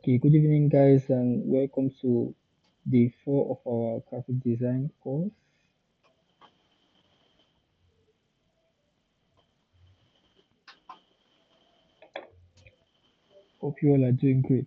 Okay, good evening, guys, and welcome to day four of our graphic design course. Hope you all are doing great.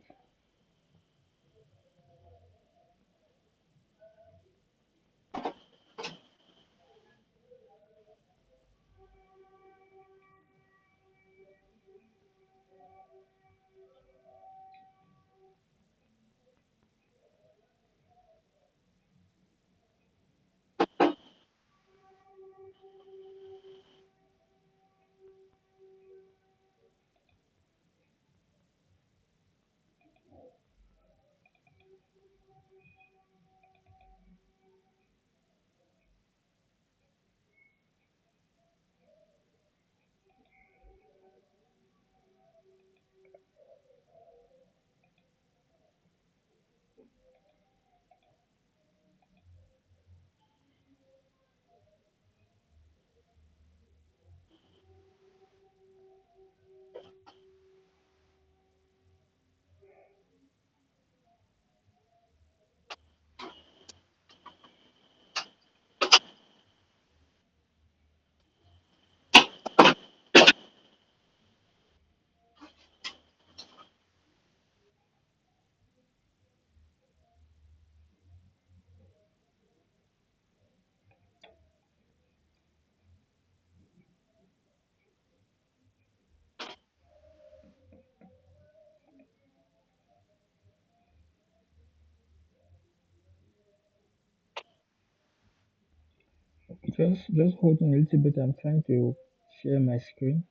Just hold on a little bit. I'm trying to share my screen.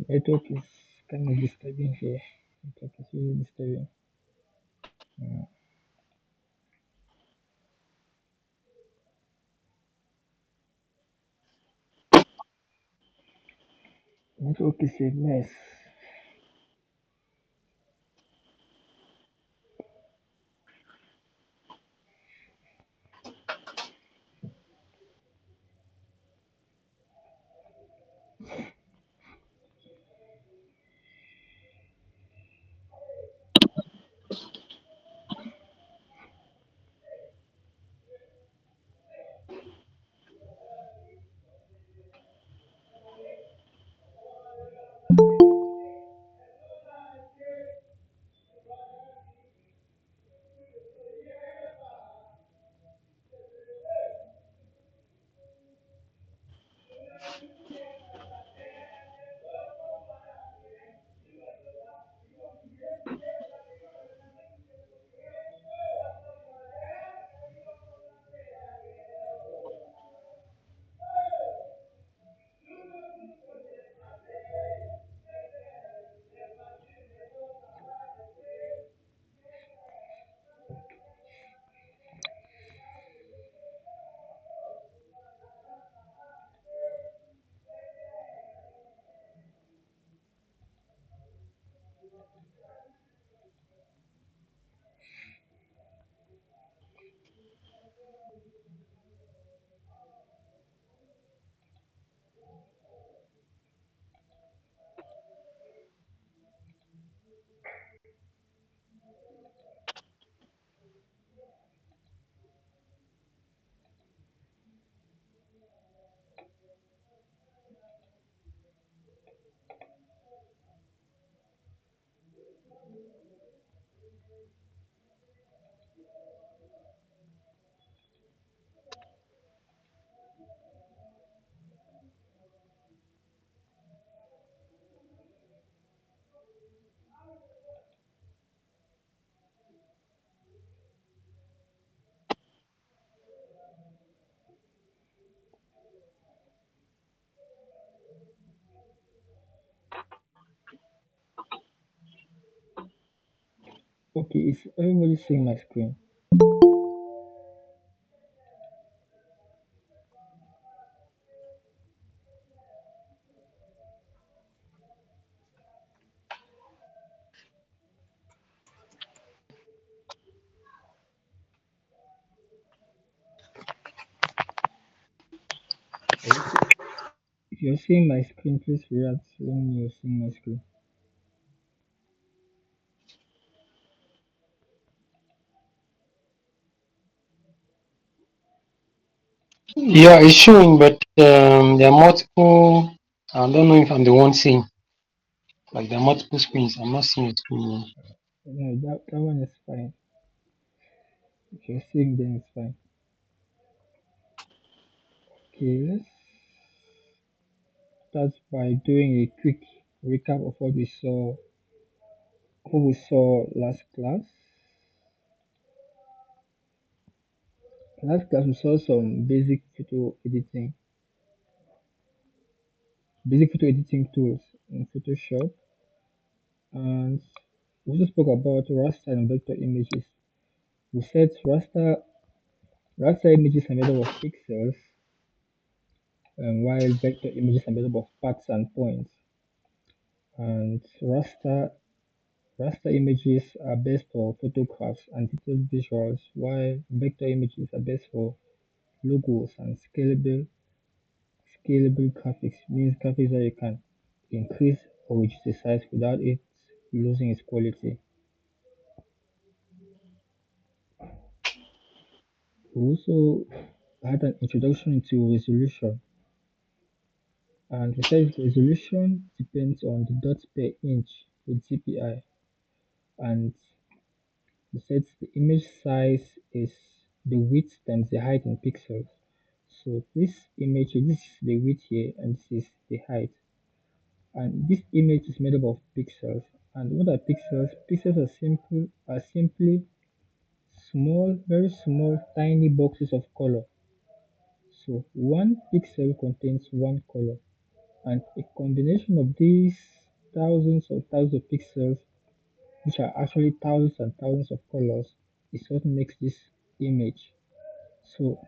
Network is kind of disturbing here. Network is really disturbing. Uh, Network is a mess. Okay, is everybody seeing my screen? If you're seeing my screen, please react. Let me know you're seeing my screen. Yeah, it's showing, but there are multiple. I don't know if I'm the one seeing. Like there are multiple screens. I'm not seeing a screen. No, that one is fine. If you're seeing, then it's fine. Okay, let's start by doing a quick recap of what we saw last class. Last class we saw some basic photo editing tools in Photoshop, and we also spoke about raster and vector images. We said raster images are made up of pixels, while vector images are made up of paths and points. And raster images are best for photographs and detailed visuals, while vector images are best for logos and scalable graphics. Means graphics that you can increase or reduce the size without it losing its quality. We also had an introduction into resolution, and we said resolution depends on the dots per inch with DPI, and we said the image size is the width times the height in pixels. So this is the width here, and this is the height. And this image is made up of pixels. And what are pixels? Pixels are simply small, very small, tiny boxes of color. So one pixel contains one color, and a combination of these thousands of pixels, which are actually thousands and thousands of colors, is what makes this image. So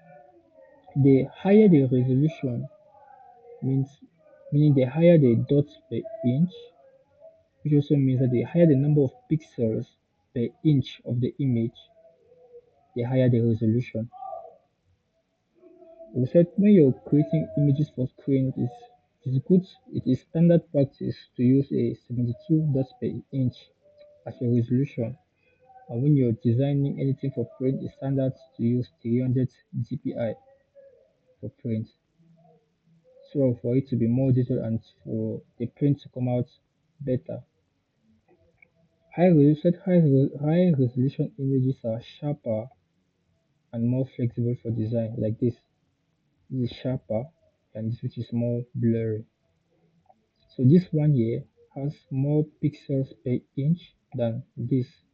the higher the resolution means meaning the higher the dots per inch, which also means that the higher the number of pixels per inch of the image, the higher the resolution. We said when you're creating images for screen, it is standard practice to use a 72 dots per inch as your resolution. And when you're designing anything for print, it's standard to use 300 dpi for print. So for it to be more detailed and for the print to come out better. High resolution images are sharper and more flexible for design, like this. This is sharper than this, which is more blurry. So this one here has more pixels per inch than this.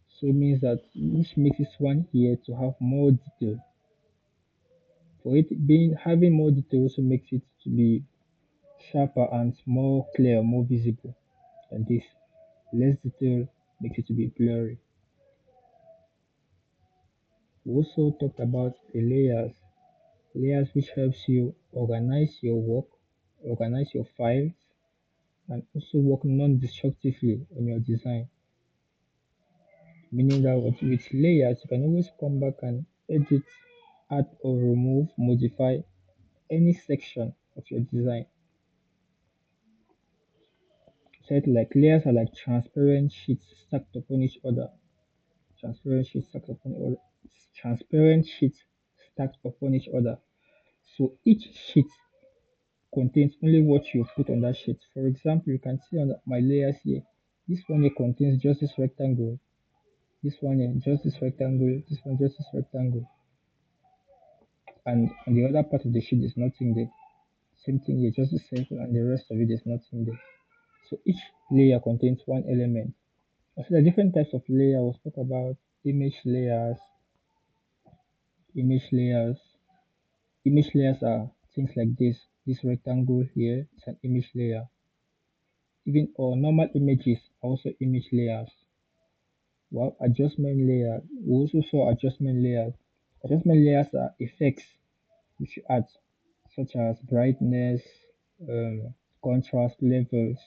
So it means that which makes this one here to have more detail. For it being having more detail also makes it to be sharper and more clear, more visible than this. Less detail makes it to be blurry. We also talked about the layers which helps you organize your work, organize your files, and also work non-destructively on your design. Meaning that with layers, you can always come back and edit, add or remove, modify any section of your design. So like layers are like transparent sheets stacked upon each other. Transparent sheets stacked upon all transparent sheets stacked upon each other. So each sheet contains only what you put on that sheet. For example, you can see on my layers here, this one here contains just this rectangle, this one here just this rectangle, this one just this rectangle, and on the other part of the sheet is nothing there. Same thing here, just the circle, and the rest of it is nothing there. So each layer contains one element. So there are different types of layer. We'll talk about image layers. Image layers. Image layers are things like this. This rectangle here is an image layer. Even or normal images are also image layers. Well, adjustment layer. We also saw adjustment layers. Adjustment layers are effects which you add, such as brightness, contrast levels.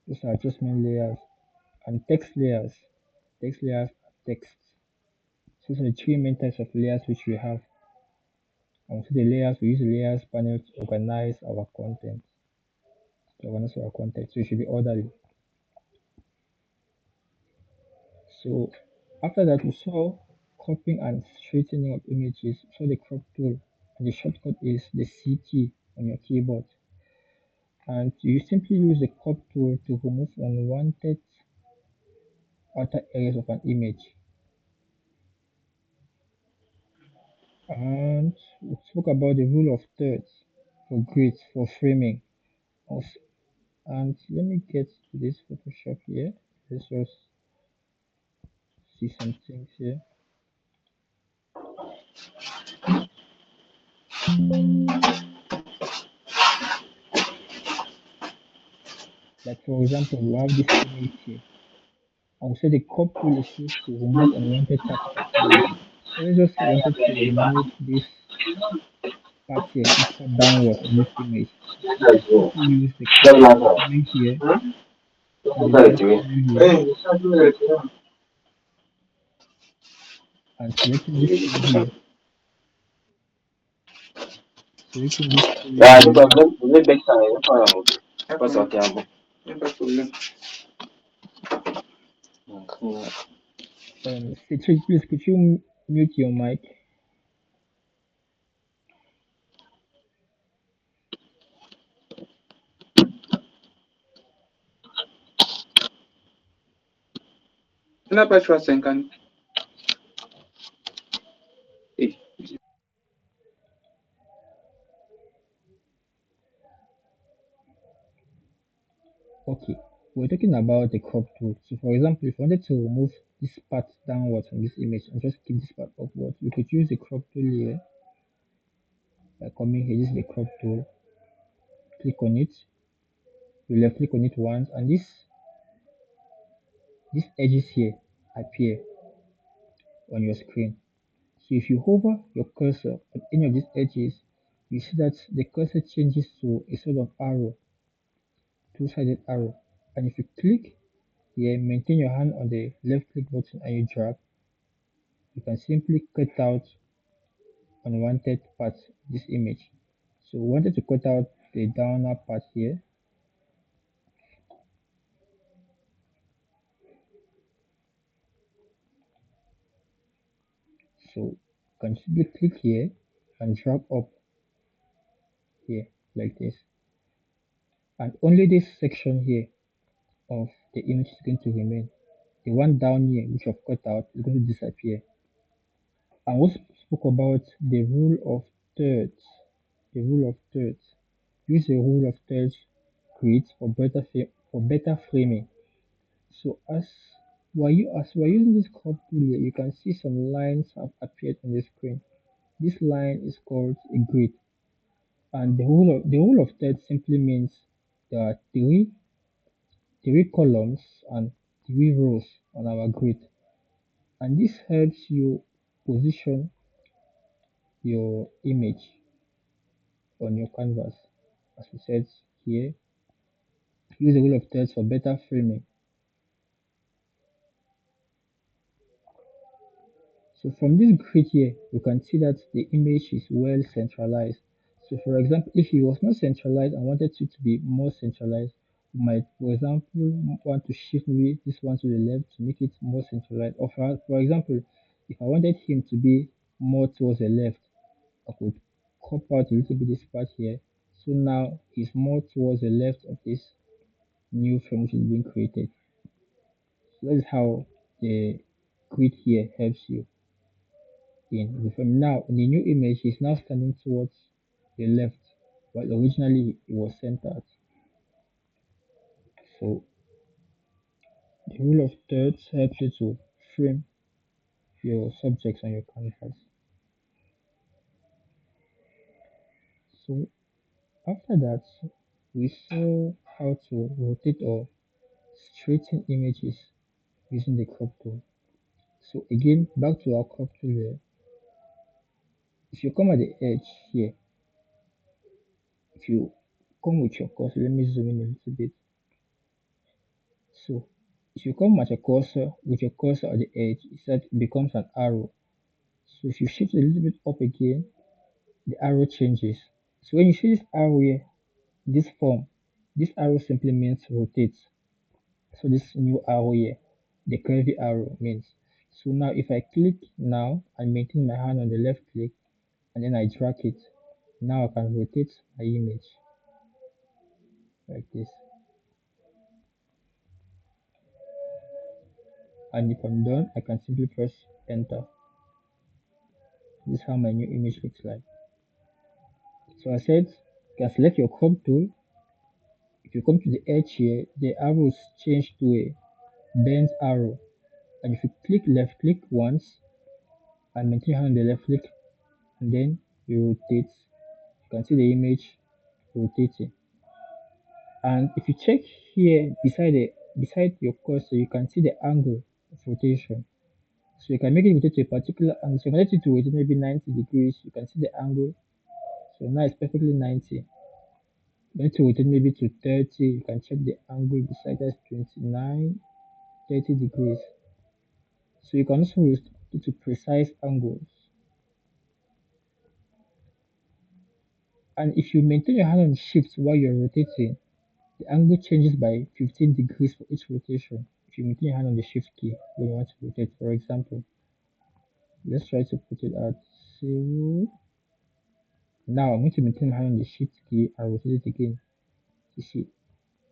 Those are adjustment layers. And text layers. Text layers are text. So those are the three main types of layers which we have. And so the layers, we use the layers panel to organize our content. So it should be orderly. So after that, we saw cropping and straightening of images. So the crop tool, and the shortcut is the C key on your keyboard. And you simply use the crop tool to remove unwanted outer areas of an image. And we spoke about the rule of thirds for grids, for framing. Also, and let me get to this Photoshop here. Let's just see some things here. Like for example, we have this image here. I would say the crop tool is used to remove unwanted parts of an image. So let's just wanted to remove this part here, this part downwards on this image. You can simply use the crop tool, coming here to the left panel here and selecting this tool here. Selecting this tool here Ya, on ni the left. problem, ni bekta ne, ya fara mu. Pas ok abu. Cedric, please could you mute your mic? Kenapa cuma sengkan? Eh, Okay, we're talking about the crop tool. So for example, if you wanted to remove this part downwards from this image and just keep this part upwards, we could use the crop tool here by coming here. This is the crop tool. Click on it. You left click on it once, and these edges here appear on your screen. So if you hover your cursor on any of these edges, you see that the cursor changes to a sort of arrow, two-sided arrow. And if you click here, maintain your hand on the left click button and you drag, you can simply cut out unwanted parts of this image. So we wanted to cut out the downer part here. So you can simply click here and drag up here like this. And only this section here of the image is going to remain. The one down here, which I've cut out, is going to disappear. And we spoke about the rule of thirds. The rule of thirds. Use the rule of thirds grids for better framing. So as we're using this crop tool here, you can see some lines have appeared on the screen. This line is called a grid, and the rule of thirds simply means there are three columns and three rows on our grid, and this helps you position your image on your canvas. As we said here, use the rule of thirds for better framing. So from this grid here, you can see that the image is well centralized. So for example, if it was not centralized and wanted it to be more centralized, you might, for example, want to shift maybe this one to the left to make it more centralized. Or for example, if I wanted him to be more towards the left, I could crop out a little bit this part here. So now he's more towards the left of this new frame which is being created. So that is how the grid here helps you in the frame. Now, in the new image, he's now standing towards the left, while originally it was centered. So, the rule of thirds helps you to frame your subjects on your canvas. So, after that, we saw how to rotate or straighten images. using the crop tool. So again, back to our crop tool here. If you come at the edge here, if you come with your cursor, let me zoom in a little bit. So if you come at your cursor with your cursor at the edge, it becomes an arrow. So if you shift a little bit up again, the arrow changes. So when you see this arrow here, this form, this arrow simply means rotate. So this new arrow here, the curvy arrow means. So now if I click now and maintain my hand on the left click and then I drag it, now I can rotate my image like this. And if I'm done, I can simply press enter. This is how my new image looks like. So I said, you can select your crop tool. If you come to the edge here, the arrows change to a bent arrow. And if you click left click once and maintain hand on the left click and then you rotate, you can see the image rotating. And if you check here beside your cursor, you can see the angle of rotation. So you can make it rotate to a particular angle. So if I let it to rotate maybe 90 degrees, you can see the angle. So now it's perfectly 90. Let it rotate maybe to 30. You can check the angle beside that's 29, 30 degrees. So you can also rotate it to precise angles. And if you maintain your hand on shift while you're rotating, the angle changes by 15 degrees for each rotation. If you maintain your hand on the shift key when you want to rotate, for example, let's try to put it at 0. Now I'm going to maintain my hand on the shift key and rotate it again. You see,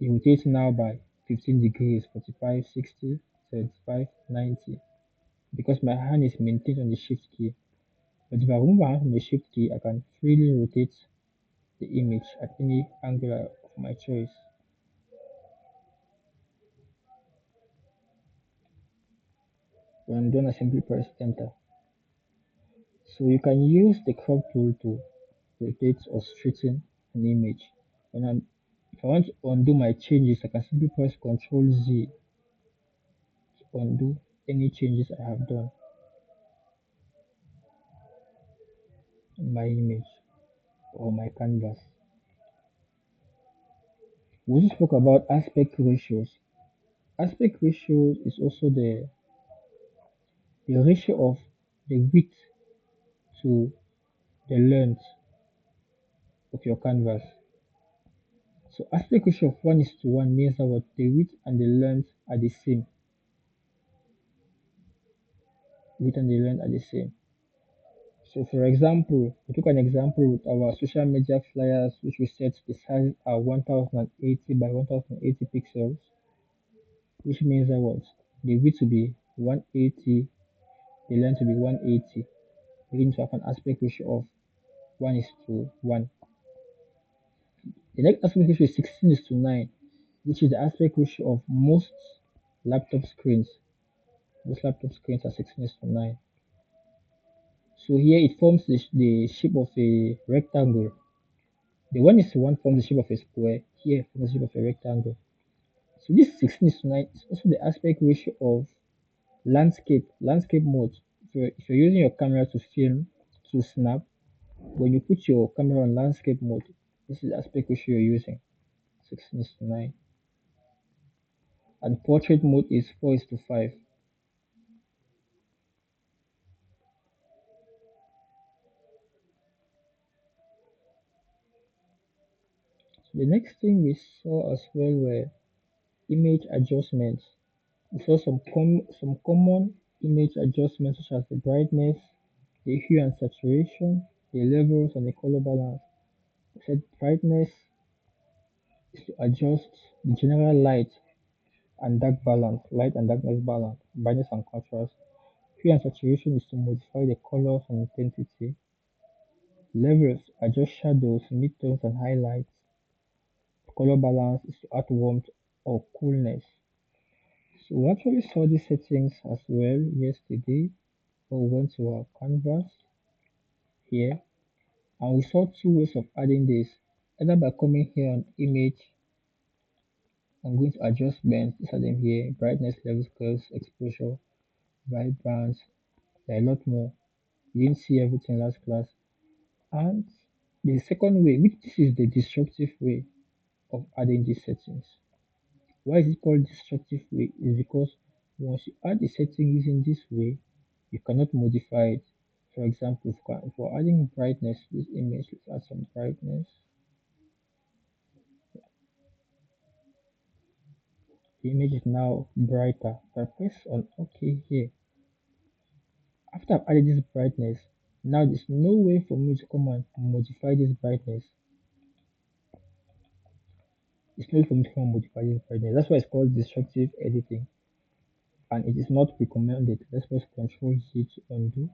it rotates now by 15 degrees, 45, 60, 75, 90. Because my hand is maintained on the shift key. But if I remove my hand from the shift key, I can freely rotate the image at any angle of my choice. When I'm done, I simply press enter. So you can use the crop tool to rotate or straighten an image. If I want to undo my changes, I can simply press Ctrl Z to undo any changes I have done in my image or my canvas. We also spoke about aspect ratios. Aspect ratio is also the ratio of the width to the length of your canvas. So aspect ratio of 1:1 means that what the width and the length are the same. Width and the length are the same. So for example, we took an example with our social media flyers, which we set the size at 1080 by 1080 pixels, which means that what the width to be 180, the length to be 180. We need to have an aspect ratio of 1:1. The next aspect ratio is 16:9, which is the aspect ratio of most laptop screens. Most laptop screens are 16:9. So here it forms the shape of a rectangle. The 1:1 forms the shape of a square. Here forms the shape of a rectangle. So this 16:9 is also the aspect ratio of landscape mode. If you're using your camera to film, to snap, when you put your camera on landscape mode, this is the aspect ratio you're using, 16:9. And portrait mode is 4:5. So the next thing we saw as well were image adjustments. We saw some common image adjustments such as the brightness, the hue and saturation, the levels, and the color balance. We said brightness is to adjust the general light and darkness balance, brightness and contrast. Hue and saturation is to modify the colors and intensity. Levels adjust shadows, midtones, and highlights. Color balance is to add warmth or coolness. So we actually saw these settings as well yesterday. We went to our canvas here and we saw two ways of adding this, either by coming here on image I'm going to adjustments. These are them here: brightness, level, scales, exposure, vibrance. There are a lot more. You didn't see everything last class. And the second way, which this is the destructive way of adding these settings. Why is it called destructive way? Is because once you add a setting using this way, you cannot modify it. For example, if we're adding brightness to this image, let's add some brightness. The image is now brighter. If I press on OK here, after I've added this brightness, now there's no way for me to come and modify this brightness. It's no way for me to come and modify this brightness. That's why it's called destructive editing, and it is not recommended. Let's press Ctrl Z to undo.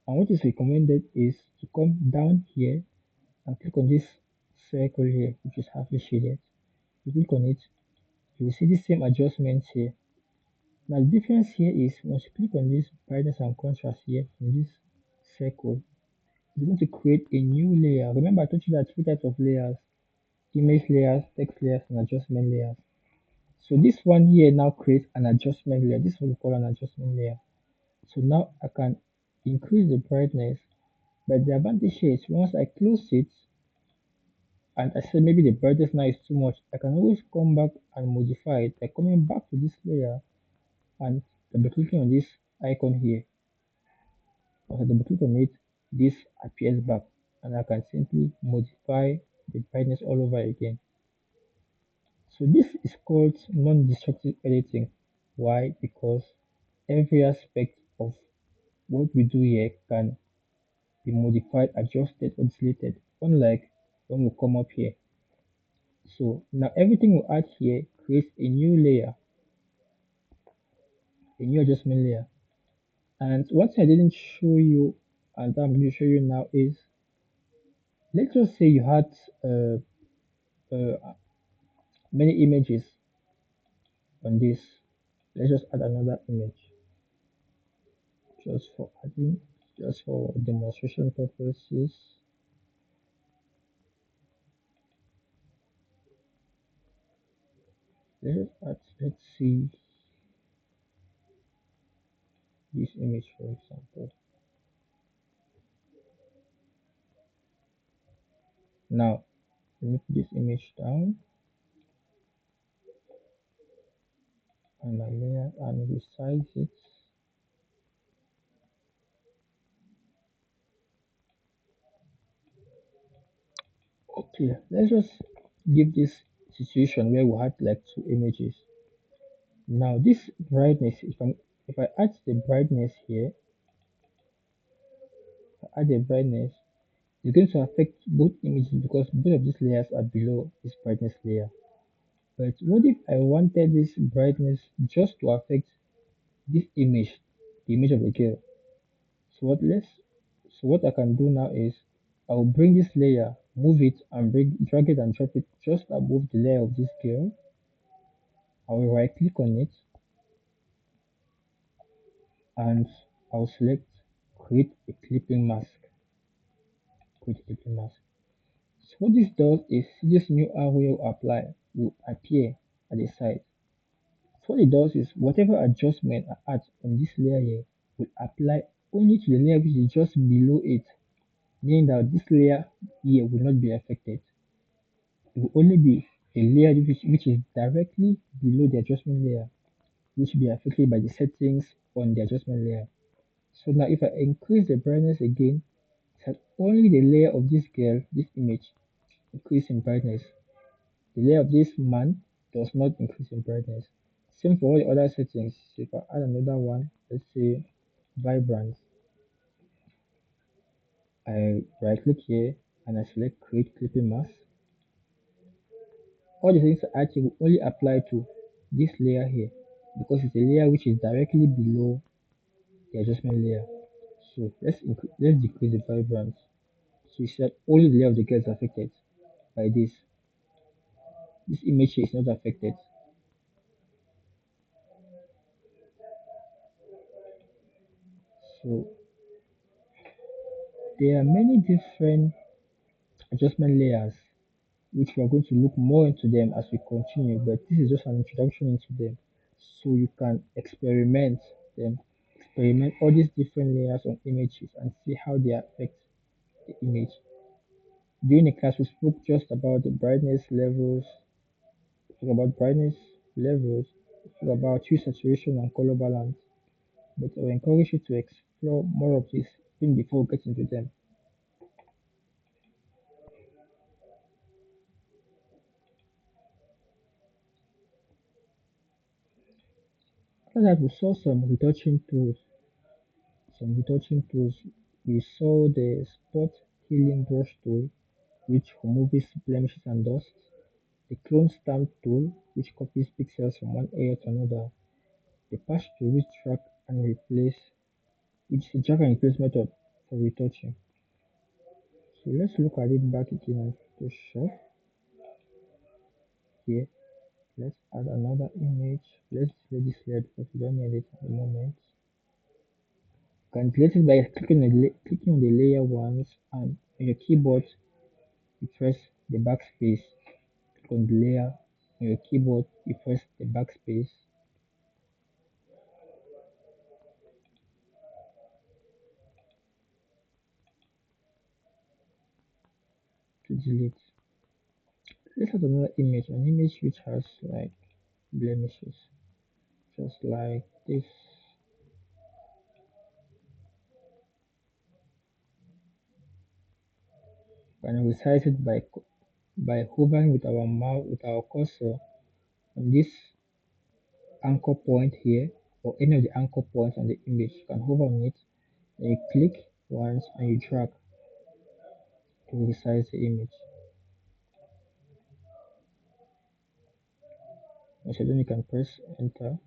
And what is recommended is to come down here and click on this circle here, which is halfly shaded. You click on it, you will see the same adjustments here. Now the difference here is once you click on this brightness and contrast here from this circle, you're going to create a new layer. Remember I told you that three types of layers: image layers, text layers, and adjustment layers. So this one here now creates an adjustment layer. This is what we call an adjustment layer. So now I can increase the brightness, but the advantage here is once I close it and I say maybe the brightness now is too much, I can always come back and modify it by coming back to this layer and double clicking on this icon here. Once I double click on it, this appears back and I can simply modify the brightness all over again. So this is called non-destructive editing. Why? Because every aspect of what we do here can be modified, adjusted, or deleted, unlike when we come up here. So now everything we add here creates a new layer, a new adjustment layer. And what I didn't show you and I'm going to show you now is, let's just say you had uh, many images on this. Let's just add another image just for adding, just for demonstration purposes. Let's see this image for example. Now let me put this image down on my layer and resize it. Okay, let's just give this situation where we had like two images. Now this brightness, if I add the brightness here, if I add the brightness, it's going to affect both images because both of these layers are below this brightness layer. But what if I wanted this brightness just to affect this image, the image of the girl? So what I can do now is I will bring this layer, move it and drag it and drop it just above the layer of this girl. I will right click on it and I'll select create a clipping mask. Create a clipping mask. So what this does is this new arrow apply will appear at the side. So what it does is whatever adjustment I add on this layer here will apply only to the layer which is just below it, meaning that this layer here will not be affected. It will only be a layer which is directly below the adjustment layer, which will be affected by the settings on the adjustment layer. So now if I increase the brightness again, it has only the layer of this girl, this image, increase in brightness. The layer of this man does not increase in brightness. Same for all the other settings. So if I add another one, let's say vibrance, I right click here and I select create clipping mask. All the things I actually will only apply to this layer here because it's a layer which is directly below the adjustment layer. So let's decrease the vibrance. So you see that only the layer of the girl is affected by this. This image here is not affected. So there are many different adjustment layers which we are going to look more into them as we continue, but this is just an introduction into them. So you can them, experiment all these different layers on images and see how they affect the image. During the class, we spoke just about the brightness levels, we spoke about brightness levels, we spoke about hue saturation and color balance. But I will encourage you to explore more of this even before we get into them. After that, we saw some retouching tools. Some retouching tools. We saw the spot healing brush tool, which removes blemishes and dust. The clone stamp tool, which copies pixels from one area to another. The patch tool, which track and replace, which is a drag and replace method for retouching. So let's look at it back again on Photoshop. Here, let's add another image. Let's delete this layer because we don't need it at the moment. You can delete it by clicking on the layer once, and on your keyboard you press the backspace. Click on the layer on your keyboard, you press the backspace to delete. Let's add another image, an image which has like blemishes, just like this. And resize it by hovering with our mouse with our cursor on this anchor point here or any of the anchor points on the image. You can hover on it, then you click once and you drag to resize the image. Once you're done, you can press enter,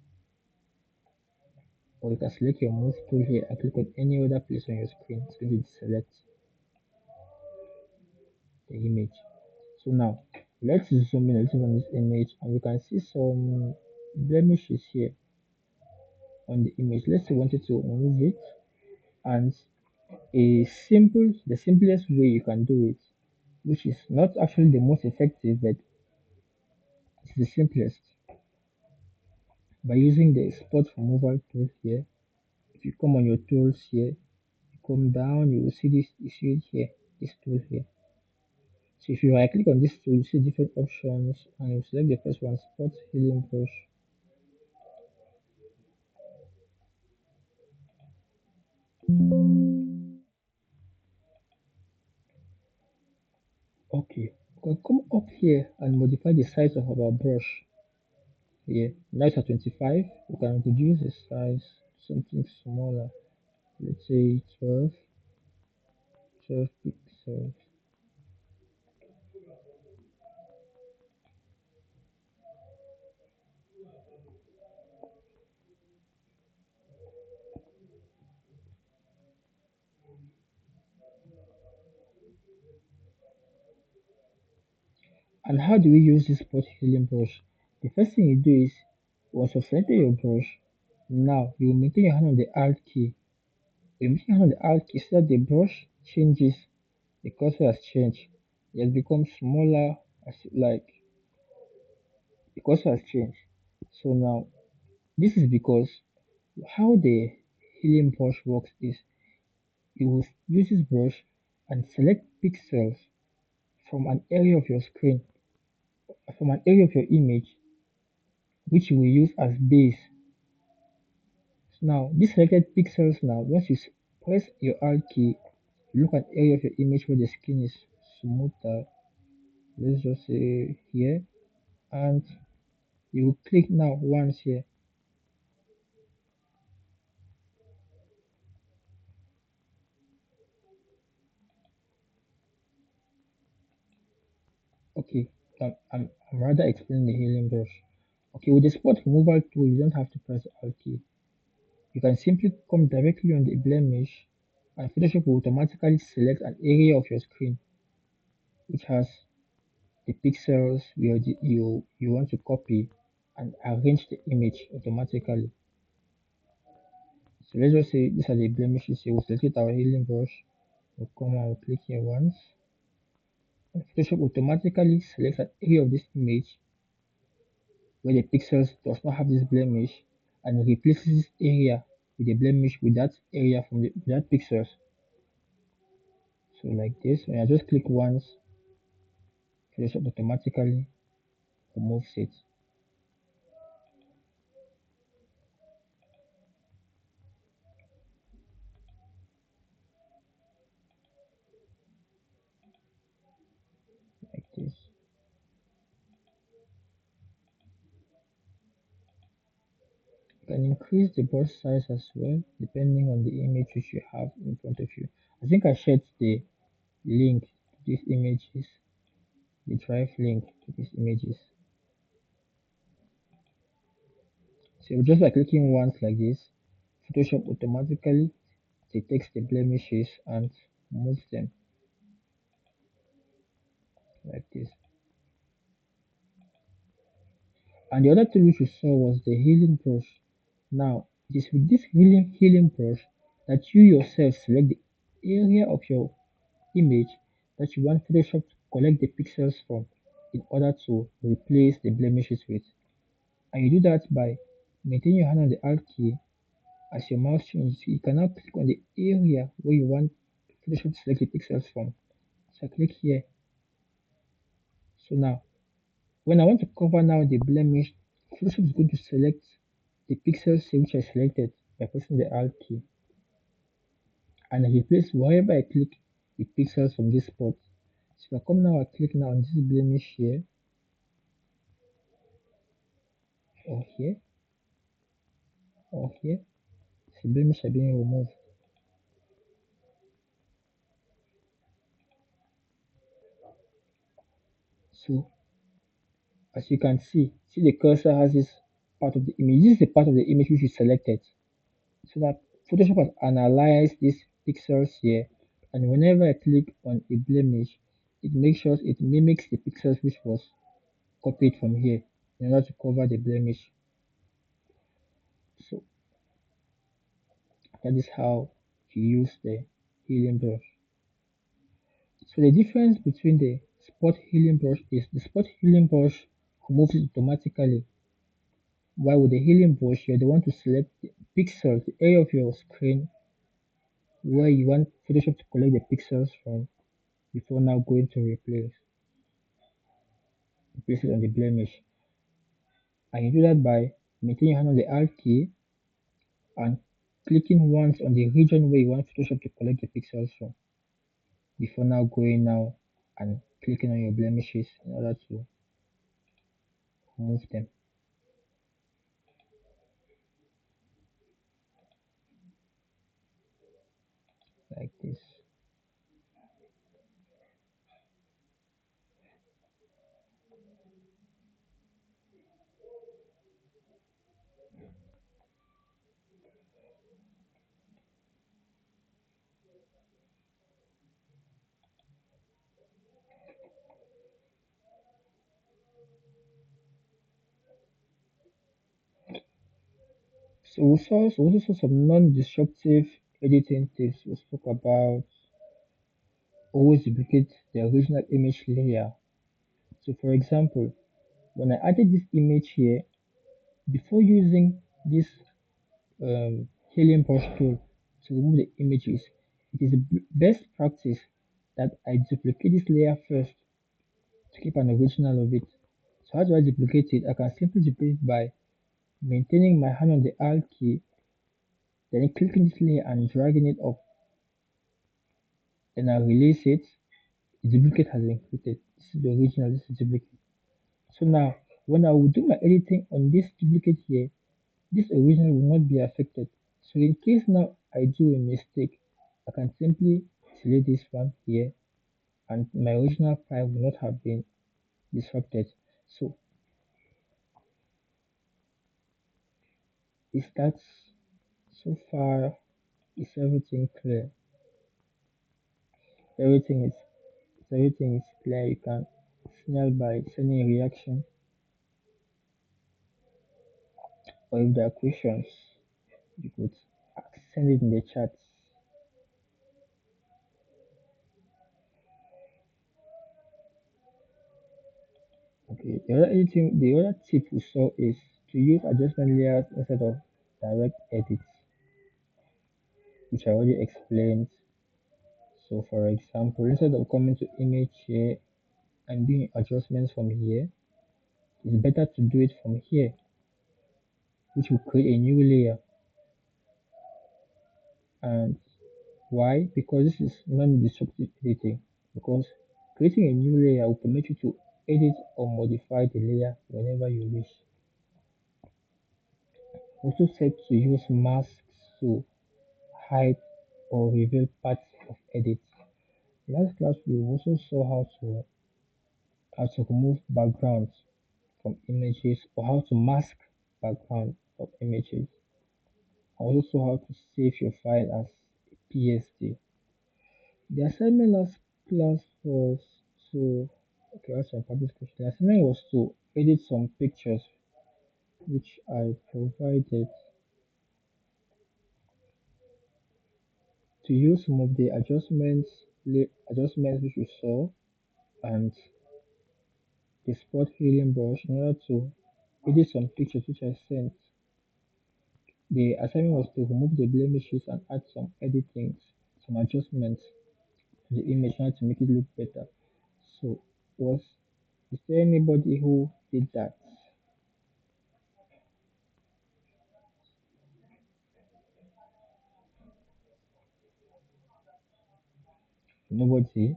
or you can select your move tool here and click on any other place on your screen. It's going to select the image. So now let's zoom in a little on this image and we can see some blemishes here on the image. Let's say we wanted to remove it, and the simplest way you can do it, which is not actually the most effective, but it's the simplest, by using the spot removal tool here. If you come on your tools here, you come down, you will see this, you see it here, this tool here. So if you right click on this tool, you see different options and you select the first one, spot healing brush. Okay, we can come up here and modify the size of our brush here. Now it's at 25, we can reduce the size to something smaller. Let's say 12 pixels. And how do we use this spot healing brush? The first thing you do is, once you've selected your brush, now you will maintain your hand on the Alt key. You maintain your hand on the Alt key so that the brush changes, the cursor has changed. It has become smaller, as like the cursor has changed. So now, this is because how the healing brush works is, you will use this brush and select pixels from an area of your screen, from an area of your image, which you will use as base. So now, these selected pixels now, once you press your Alt key, look at area of your image where the skin is smoother. Let's just say here, and you will click now once here. Okay, I'm rather explaining the healing brush. Okay, with the spot removal tool, you don't have to press Alt key. You can simply come directly on the blemish, and Photoshop will automatically select an area of your screen which has the pixels you want to copy and arrange the image automatically. So let's just say these are the blemishes here. We'll select our healing brush. We'll come and we'll click here once. And Photoshop automatically selects an area of this image where the pixels does not have this blemish and replaces this area with a blemish with that area from with that pixels. So like this, when I just click once, Photoshop automatically removes it like this. You can increase the brush size as well depending on the image which you have in front of you. I think I shared the link to these images, the drive link to these images. So just by clicking once like this, Photoshop automatically detects the blemishes and moves them like this. And the other tool which you saw was the healing brush. Now, it is with this healing brush that you yourself select the area of your image that you want Photoshop to collect the pixels from in order to replace the blemishes with. And you do that by maintaining your hand on the Alt key as your mouse changes. You can now click on the area where you want Photoshop to select the pixels from. So I click here. So now, when I want to cover now the blemish, Photoshop is going to select the pixels which I selected by pressing the Alt key and replace wherever I click the pixels from this spot. So if I come now, I click now on this blemish here or here or here. The blemish are being removed. So as you can see the cursor has this part of the image. This is the part of the image which is selected. So that Photoshop has analyzed these pixels here, and whenever I click on a blemish, it makes sure it mimics the pixels which was copied from here in order to cover the blemish. So that is how you use the healing brush. So the difference between the spot healing brush is the spot healing brush removes it automatically, while with the healing brush you're the one to select the pixels, the area of your screen where you want Photoshop to collect the pixels from before now going to replace it on the blemish. And you do that by maintaining your hand on the Alt key and clicking once on the region where you want Photoshop to collect the pixels from before now going now and clicking on your blemishes in order to remove them like this. So we also saw some non-destructive editing tips. We spoke about always duplicate the original image layer. So for example, when I added this image here, before using this helium brush tool to remove the images, it is the best practice that I duplicate this layer first to keep an original of it. So how do I duplicate it? I can simply duplicate it by maintaining my hand on the Alt key, then clicking this layer and dragging it up. Then I release it. The duplicate has been created. This is the original, this is the duplicate. So now, when I will do my editing on this duplicate here, this original will not be affected. So in case now I do a mistake, I can simply select this one here and my original file will not have been disrupted. So is that so far? Is everything clear? Everything is everything is clear. You can signal by sending a reaction, or if there are questions, you could send it in the chat. Okay, the other tip we saw is to use adjustment layers instead of direct edits, which I already explained. So for example, instead of coming to image here and doing adjustments from here, it's better to do it from here, which will create a new layer. And why? Because this is non-destructive editing. Because creating a new layer will permit you to edit or modify the layer whenever you wish. Also set to use masks to hide or reveal parts of edits. Last class we also saw how to remove backgrounds from images or how to mask background of images. I also saw how to save your file as a PSD. The assignment last class was to okay, that's some public question. The assignment was to edit some pictures which I provided to use some of the adjustments which we saw and the spot healing brush in order to edit some pictures which I sent. The assignment was to remove the blemishes and add some editings, some adjustments to the image in order to make it look better. So was is there anybody who did that? Nobody.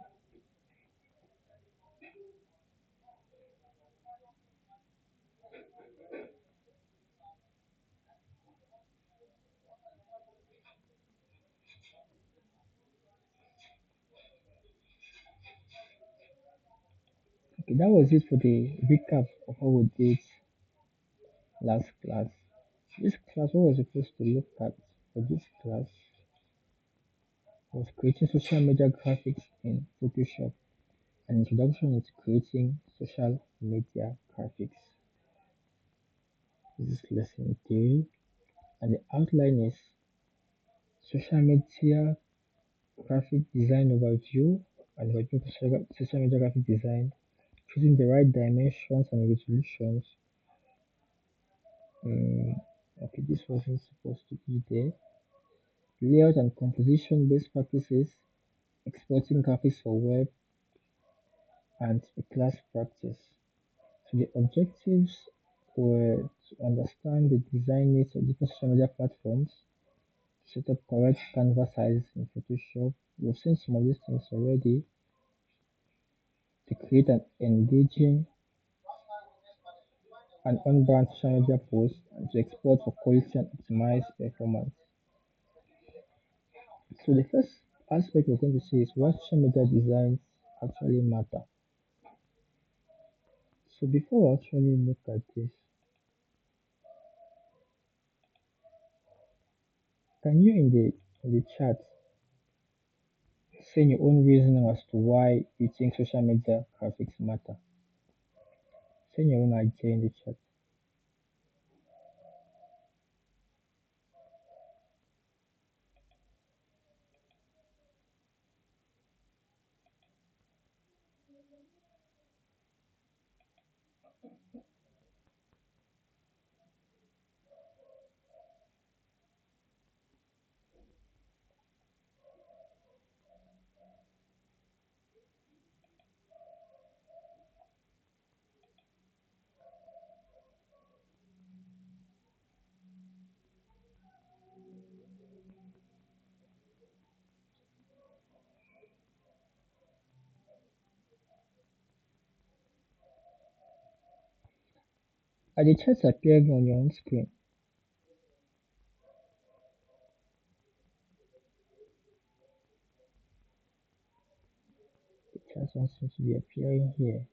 Okay, that was it for the recap of what we did last class. This class, what was supposed to look at for this class was creating social media graphics in Photoshop, an introduction into creating social media graphics. This is lesson 3, and the outline is social media graphic design overview and overview for social media graphic design, choosing the right dimensions and resolutions. Mm, okay, this wasn't supposed to be there. Layout and composition best practices, exporting graphics for web, and a class practice. So the objectives were to understand the design needs of different social media platforms, set up correct canvas size in Photoshop. We've seen some of these things already, to create an engaging and on-brand social media post, and to export for quality and optimize performance. So the first aspect we're going to see is why social media designs actually matter. So before we actually look at this, can you in the chat say your own reasoning as to why you think social media graphics matter? Say your own idea in the chat. Are the chats appearing on your own screen? The chats don't seem to be appearing here.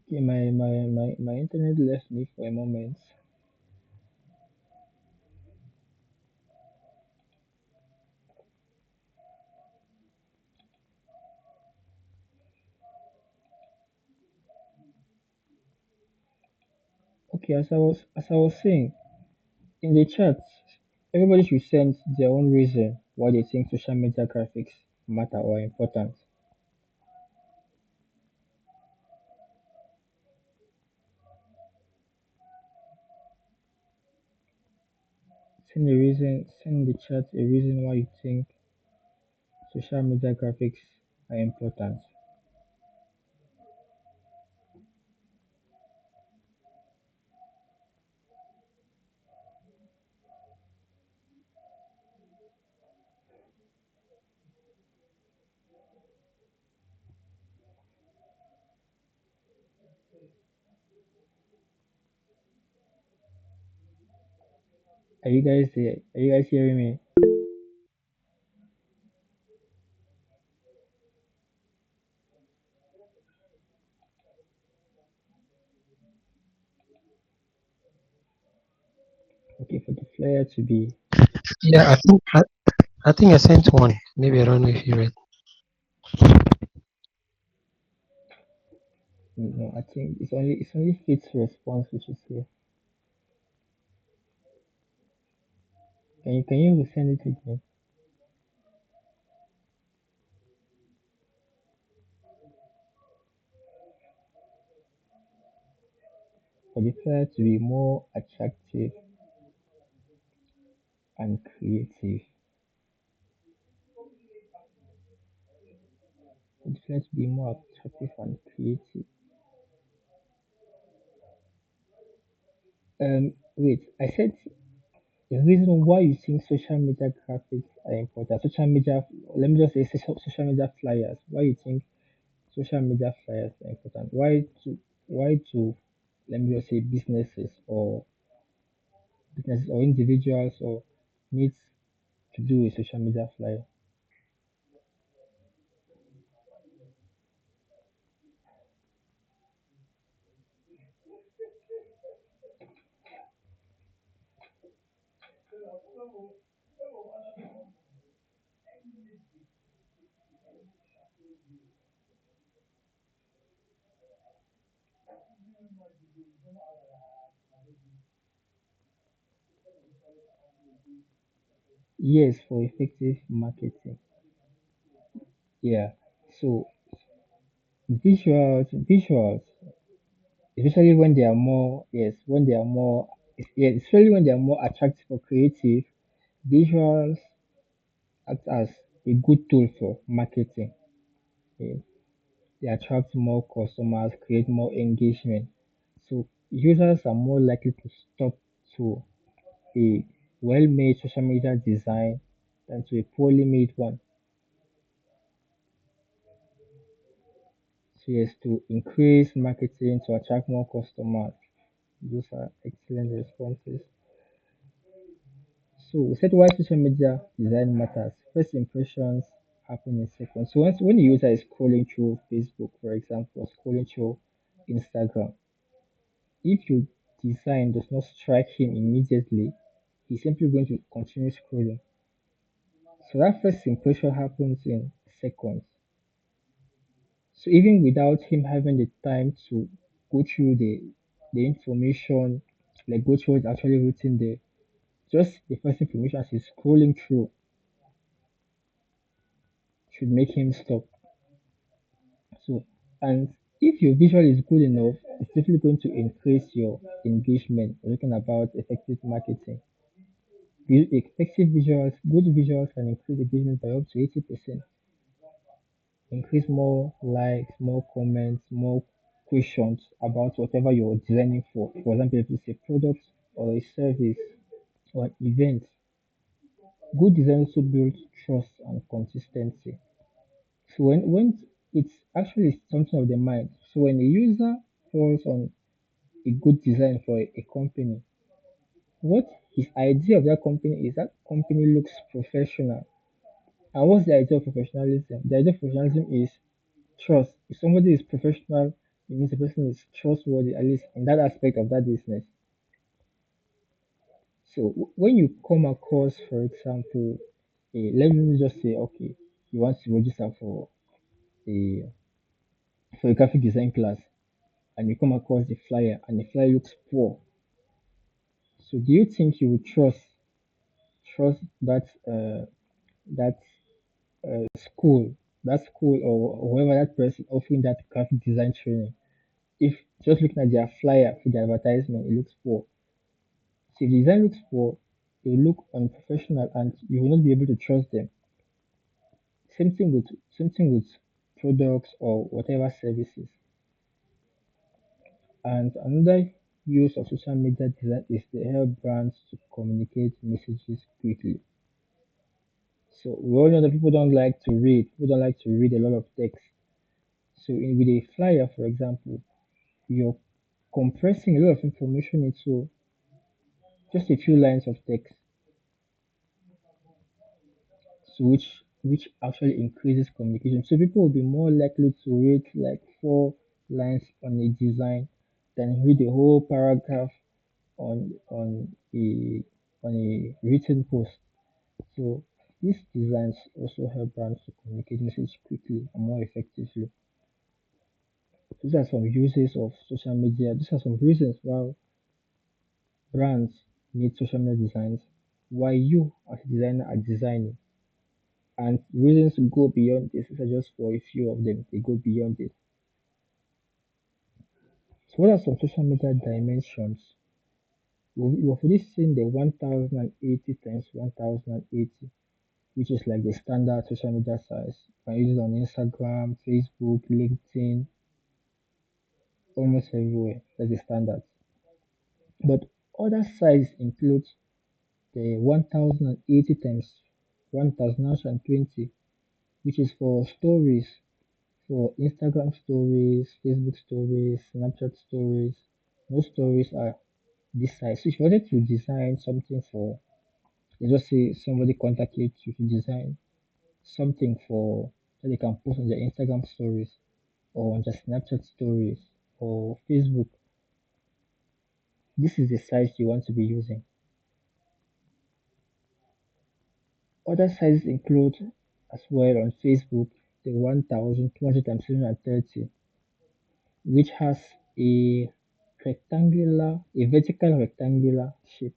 Okay, my internet left me for a moment. Okay, as I was saying in the chat, everybody should send their own reason why they think social media graphics matter or are important. Send in the chat a reason why you think social media graphics are important. Are you guys there? Are you guys hearing me? Okay, for the flyer to be Yeah, I think I sent one. Maybe I don't know if you read. no, I think it's only Faith's response which is here. Can you resend it again? For the flyer to be more attractive and creative. For the flyer to be more attractive and creative. Wait, I said the reason why you think social media graphics are important. Social media, let me just say social media flyers. Why you think social media flyers are important? Why to let me just say businesses or individuals or needs to do a social media flyer? Yes, for effective marketing. Yeah. So visuals, especially when they are more, yes, when they are more, yeah, especially when they are more attractive or creative, visuals act as a good tool for marketing. Yeah. They attract more customers, create more engagement. So users are more likely to stop to a well-made social media design than to a poorly made one. So yes, to increase marketing to attract more customers. Those are excellent responses. So we said why social media design matters. First impressions happen in seconds. So when the user is scrolling through Facebook, for example, or scrolling through Instagram, If your design does not strike him immediately, he's simply going to continue scrolling. So that first impression happens in seconds. So even without him having the time to go through the information, like go through what's actually written there, just the first information as he's scrolling through should make him stop. So, and if your visual is good enough, it's definitely going to increase your engagement. We're talking about effective marketing. Effective visuals, good visuals can increase engagement by up to 80%. Increase more likes, more comments, more questions about whatever you're designing for. For example, if it's a product or a service or an event, good design also builds trust and consistency. So when it's actually something of the mind. So when a user falls on a good design for a company, what his idea of that company is that company looks professional. And what's the idea of professionalism? The idea of professionalism is trust. If somebody is professional, it means the person is trustworthy, at least in that aspect of that business. So when you come across, for example, let me just say, okay, you want to register a for a graphic design class, and you come across the flyer, and the flyer looks poor. So do you think you would trust that school, that school or whoever that person offering that graphic design training? If just looking at their flyer for the advertisement, it looks poor. So if the design looks poor, it will look unprofessional and you will not be able to trust them. Same thing with products or whatever services. And another use of social media design is to help brands to communicate messages quickly. So we all know that people don't like to read. People don't like to read a lot of text. So with a flyer, for example, you're compressing a lot of information into just a few lines of text, so which actually increases communication. So people will be more likely to read like 4 lines on a design than read a whole paragraph on a written post. So these designs also help brands to communicate message quickly and more effectively. These are some uses of social media. These are some reasons why brands need social media designs, why you as a designer are designing. And reasons go beyond this. These are just for a few of them. They go beyond it. So what are some social media dimensions? We've already seen the 1080 times 1080, which is like the standard social media size. You can use it on Instagram, Facebook, LinkedIn, almost everywhere. That's the standard. But other sizes include the 1080 times 1020, which is for stories, for Instagram stories, Facebook stories, Snapchat stories. Most stories are this size. So if you wanted to design something for, let's just say somebody contacted you to design something for that they can post on their Instagram stories or on their Snapchat stories or Facebook, this is the size you want to be using. Other sizes include as well on Facebook the 1200 times 730, which has a a vertical rectangular shape.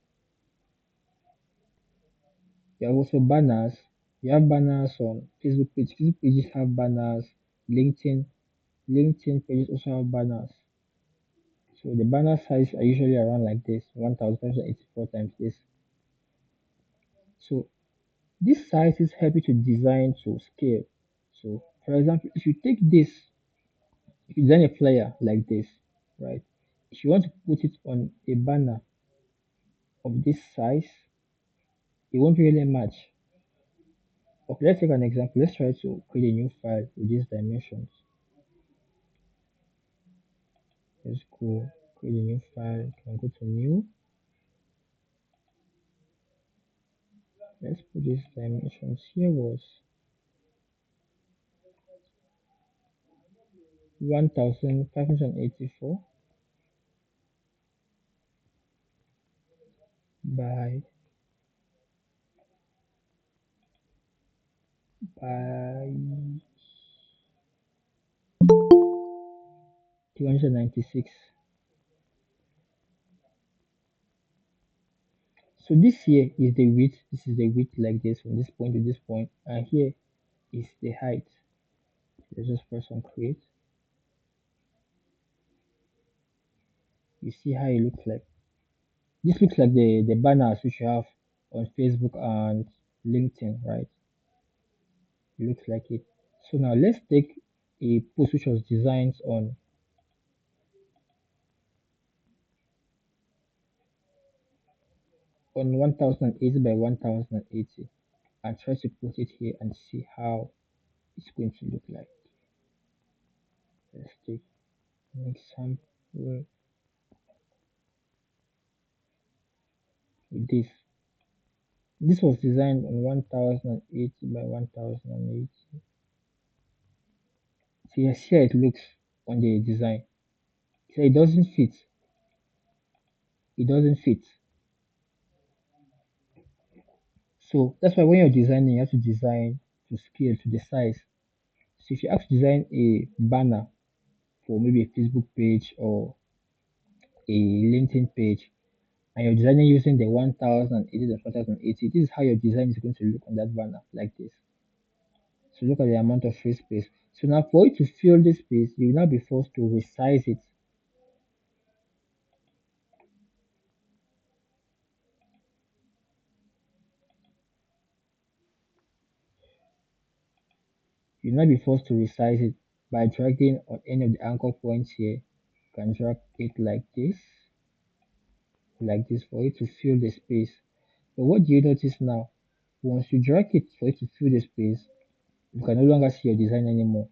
There are also banners. You have banners on Facebook page. Facebook pages have banners. LinkedIn LinkedIn pages also have banners. So the banner size are usually around like this, 1584 times this. So this size is happy to design to scale. So for example, if you take this, if you design a flyer like this, right? If you want to put it on a banner of this size, it won't really match. Okay, let's take an example. Let's try to create a new file with these dimensions. Let's go create a new file. You can go to new. Let's put these dimensions. Here was 1584 by by 396. So this here is the width. This is the width like this from this point to this point, and here is the height. Let's just press on create. You see how it looks like. This looks like the banners which you have on Facebook and LinkedIn, right? It looks like it. So now let's take a post which was designed on 1080 by 1080 and try to put it here and see how it's going to look like. Let's take an example with this. This was designed on 1080 by 1080. See here it looks on the design. So it doesn't fit. It doesn't fit. So that's why when you're designing, you have to design to scale to the size. So if you have to design a banner for maybe a Facebook page or a LinkedIn page, and you're designing using the 1080 to 1080, this is how your design is going to look on that banner, like this. So look at the amount of free space. So now for you to fill this space, you will now be forced to resize it. You'll now be forced to resize it by dragging on any of the anchor points here. You can drag it like this for it to fill the space. But what do you notice now? Once you drag it for it to fill the space, you can no longer see your design anymore.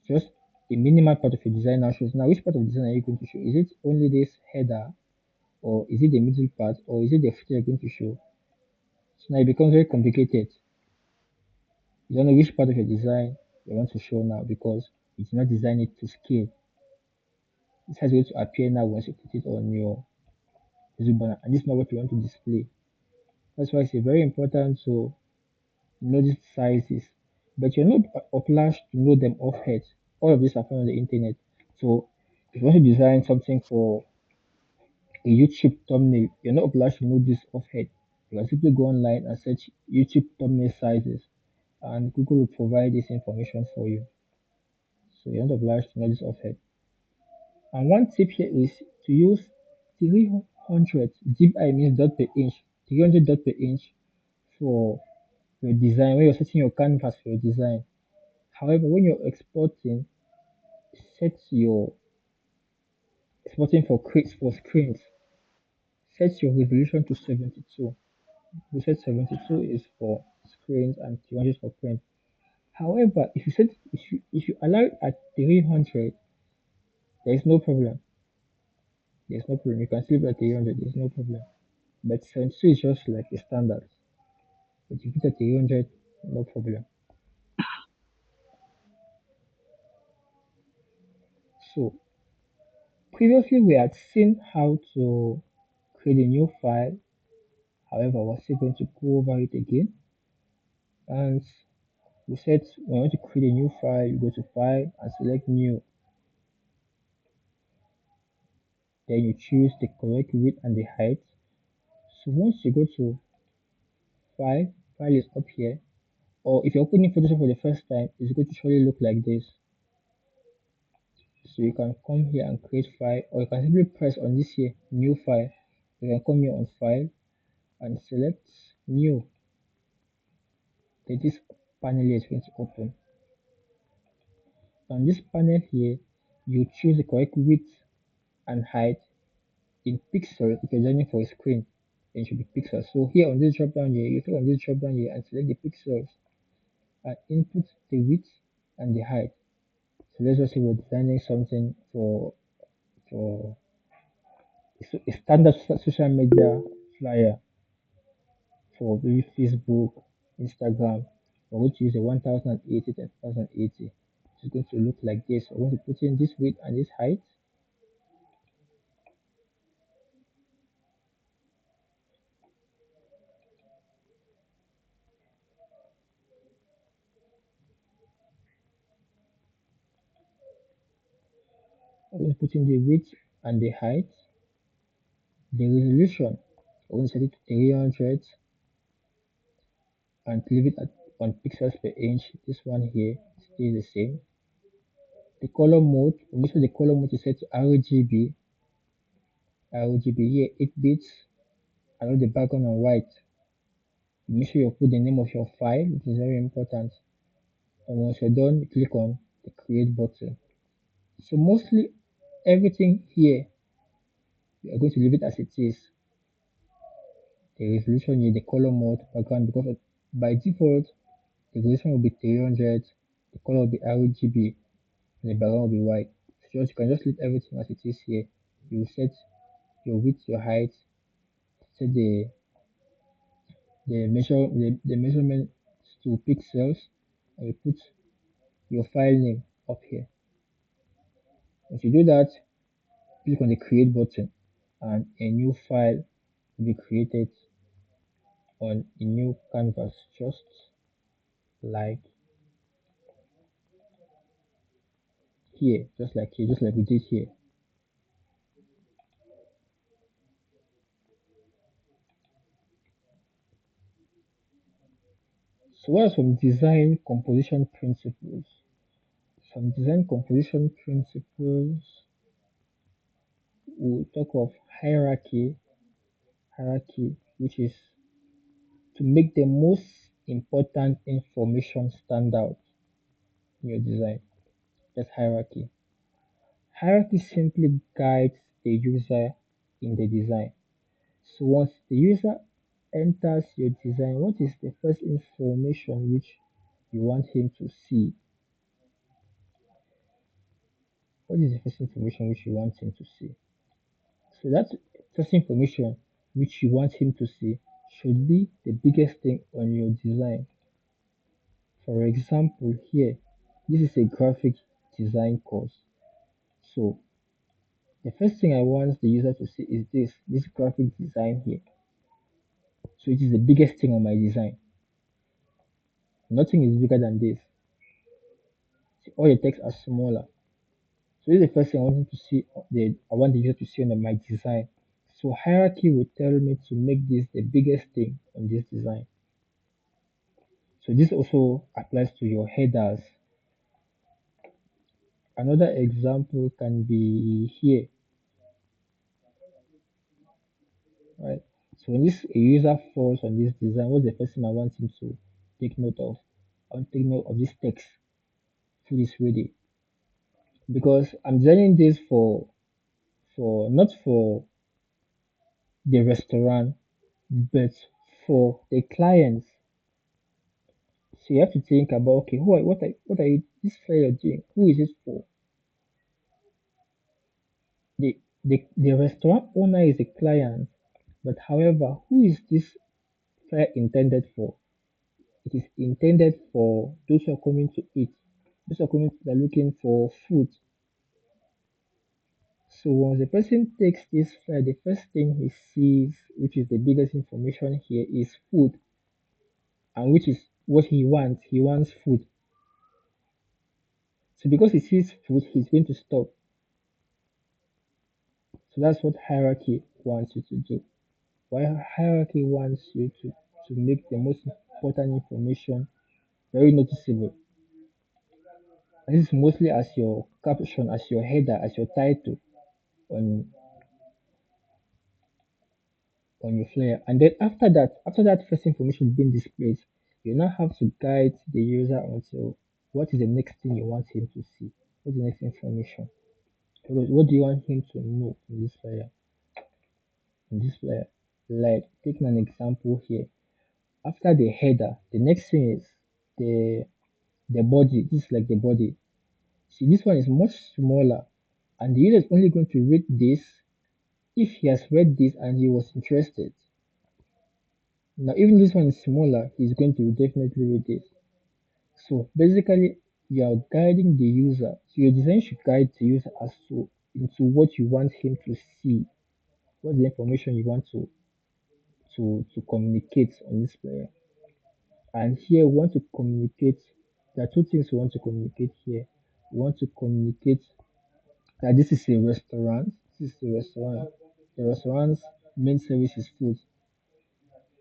Just a minimal part of your design now shows. Now, which part of the design are you going to show? Is it only this header, or is it the middle part, or is it the footer you're going to show? So now it becomes very complicated. You don't know which part of your design you want to show now because you did not design it to scale. This has going to appear now once you put it on your Facebook banner, and this is not what you want to display. That's why it's very important to know these sizes, but you're not obliged to know them off head. All of these are found on the internet. So if you want to design something for a YouTube thumbnail, you're not obliged to know this off head. You can simply go online and search YouTube thumbnail sizes, and Google will provide this information for you. So you're not obliged to know this off head. And one tip here is to use 300 dpi means dot per inch, 300 dot per inch for your design when you're setting your canvas for your design. However, when you're set your exporting for screens, set your resolution to 72. We said 72 is for screens and 300 for print. However, if you allow it at 300, there is no problem. There's no problem. You can sleep at 300. There's no problem. But 72 is just like a standard. But if you put at 300, no problem. So previously we had seen how to create a new file. However, we're still going to go over it again. And we said when you want to create a new file, you go to file and select new. Then you choose the correct width and the height. So once you go to file is up here. Or if you're opening Photoshop for the first time, it's going to surely look like this. So you can come here and create file, or you can simply press on this here, new file. You can come here on file and select new. Then this panel here is going to open. On this panel here, you choose the correct width and height in pixels. If you're designing for a screen, then it should be pixels. So here on this drop down here, you click on this drop down here and select the pixels and input the width and the height. So let's just say we're designing something for a standard social media flyer for maybe Facebook, Instagram. We're going to use a 1080 and 1080. It's going to look like this. We're going to put in this width and this height. I'm going to put in the width and the height, the resolution. I'm going to set it to 300 and leave it at 1 pixels per inch. This one here stays the same. The color mode, make sure the color mode is set to RGB. RGB here 8 bits. Allow the background on white. Make sure you put the name of your file, it is very important. And once you're done, click on the create button. So mostly everything here, we are going to leave it as it is. The resolution here, the color mode, background, because by default, the resolution will be 300, the color will be RGB, and the background will be white. So you can just leave everything as it is here. You set your width, your height, set the measurement to pixels, and you put your file name up here. Once you do that, click on the create button and a new file will be created on a new canvas, just like here, just like here, just like we did here. So what are some design composition principles? Some design composition principles, we'll talk of hierarchy, which is to make the most important information stand out in your design. That's hierarchy. Hierarchy simply guides the user in the design. So once the user enters your design, what is the first information which you want him to see? What is the first information which you want him to see? So that first information which you want him to see should be the biggest thing on your design. For example, here, this is a graphic design course. So the first thing I want the user to see is this graphic design here. So it is the biggest thing on my design. Nothing is bigger than this. See, all the text are smaller. So this is the first thing I want to see. I want the user to see on my design. So hierarchy will tell me to make this the biggest thing on this design. So this also applies to your headers. Another example can be here, right? So when this a user falls on this design, what's the first thing I want him to take note of? I want to take note of this text. Please read it. Because I'm designing this for not for the restaurant, but for the clients. So you have to think about, okay, what are you, this flyer doing? Who is it for? The restaurant owner is a client, but however, who is this flyer intended for? It is intended for those who are coming to eat, those who are coming, they're looking for food. So once the person takes this flyer, the first thing he sees, which is the biggest information here, is food, and which is what he wants. He wants food. So because he sees food, he's going to stop. So that's what hierarchy wants you to do. Why hierarchy wants you to make the most important information very noticeable. And this is mostly as your caption, as your header, as your title on on your flyer. And then after that first information being displayed, you now have to guide the user until what is the next thing you want him to see. What's the next information? What do you want him to know in this flyer? In this flyer, like taking an example here. After the header, the next thing is the the body. This is like the body. See, this one is much smaller, and the user is only going to read this if he has read this and he was interested. Now, even this one is smaller, he's going to definitely read this. So basically, you are guiding the user. So your design should guide the user as to into what you want him to see, what's the information you want to communicate on this player. And here we want to communicate. There are two things we want to communicate here. We want to communicate that this is a restaurant. This is a restaurant. The restaurant's main service is food.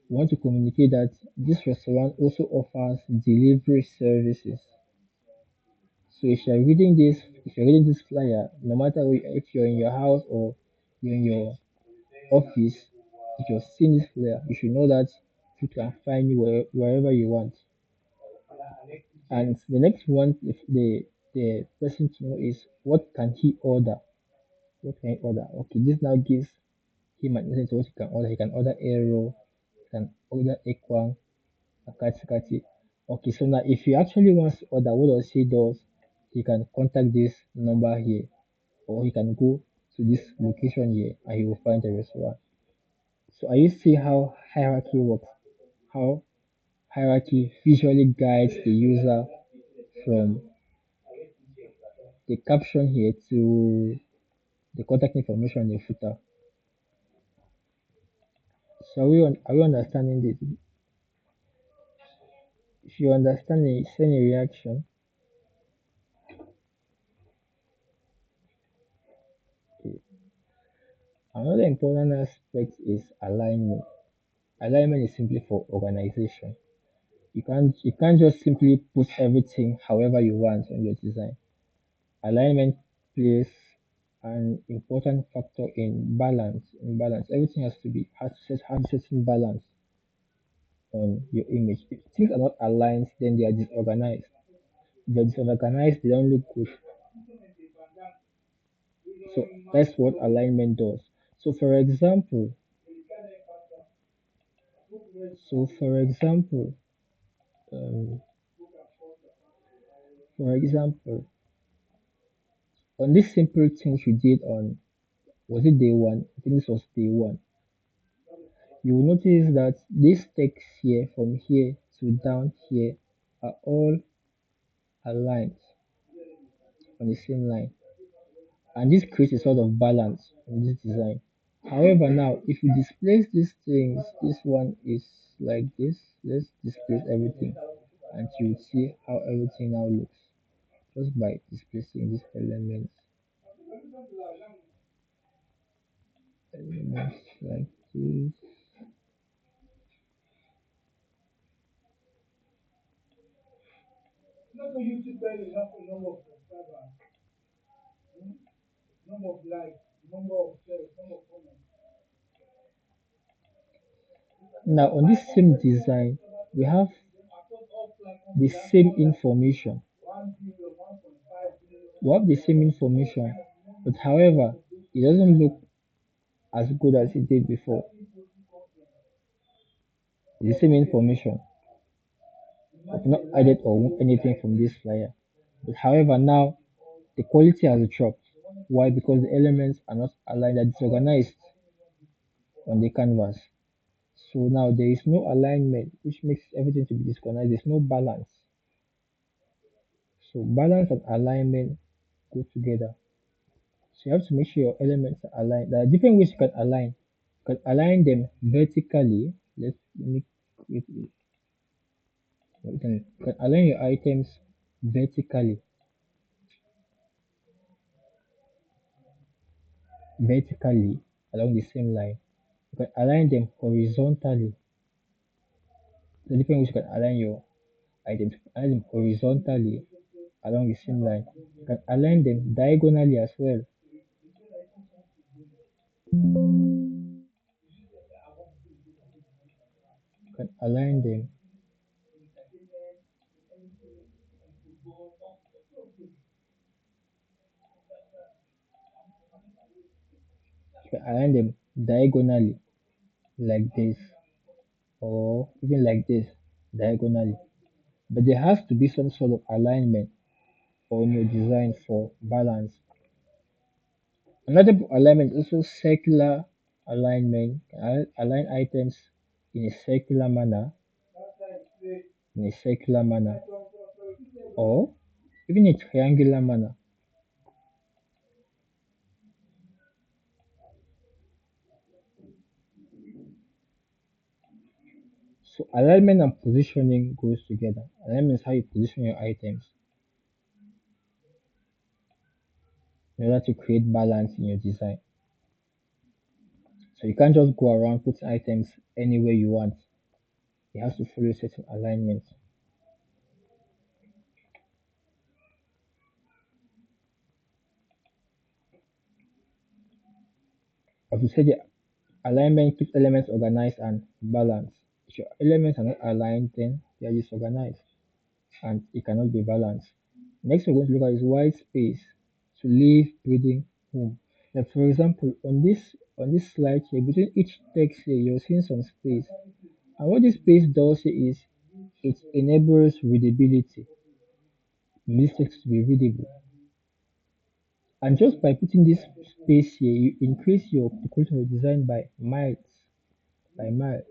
We want to communicate that this restaurant also offers delivery services. So if you're reading this flyer, no matter if you're in your house or you're in your office, if you're seeing this flyer, you should know that you can find you wherever you want. And the next one, if the person to know is what can he order? What can he order? Okay, this now gives him an insight to what he can order. He can order Aero, he can order Equang, Akati Kati. Okay, so now if he actually wants to order, what does he does? He can contact this number here, or he can go to this location here, and he will find the restaurant. So are you see how hierarchy works? How hierarchy visually guides the user from the caption here to the contact information in the footer. So are we understanding this? If you understand it, send a reaction. Okay. Another important aspect is alignment. Alignment is simply for organization. You can't just simply put everything however you want on your design. Alignment plays an important factor in balance. In balance, everything has certain balance on your image. If things are not aligned, then they are disorganized. If they're disorganized, they don't look good. So that's what alignment does. So for example, so for example, um, for example, on this simple thing you did on, was it day one? I think this was day one. You will notice that these text here from here to down here are all aligned on the same line, and this creates a sort of balance in this design. However, now if you displace these things, this one is like this. Let's displace everything, and you will see how everything now looks just by displacing these elements like this. Now on this same design, we have the same information. We have the same information, but however, it doesn't look as good as it did before. The same information. I've not added or anything from this flyer. But however, now the quality has dropped. Why? Because the elements are not aligned, they're disorganized on the canvas. So now there is no alignment, which makes everything to be disorganized. There's no balance. So balance and alignment go together. So you have to make sure your elements are aligned. There are different ways you can align. You can align them vertically. Let me create it. You can align your items vertically along the same line. You can align them horizontally. The different ways you can align your items. Align them horizontally along the same line. You can align them diagonally as well. You can align them. You can align them diagonally like this, or even like this diagonally. But there has to be some sort of alignment on your design for balance. Another alignment is also circular alignment. Align items in a circular manner, or even a triangular manner. So alignment and positioning goes together. Alignment is how you position your items. in order to create balance in your design. So you can't just go around putting items anywhere you want. It has to follow a certain alignment. As you said, the alignment keeps elements organized and balanced. If your elements are not aligned, then they are disorganized and it cannot be balanced. Next, we're going to look at is white space to live, breathing room. Like for example, on this slide here, between each text here, you're seeing some space. And what this space does here is it enables readability. This text to be readable. And just by putting this space here, you increase the quality of your design by miles, by miles.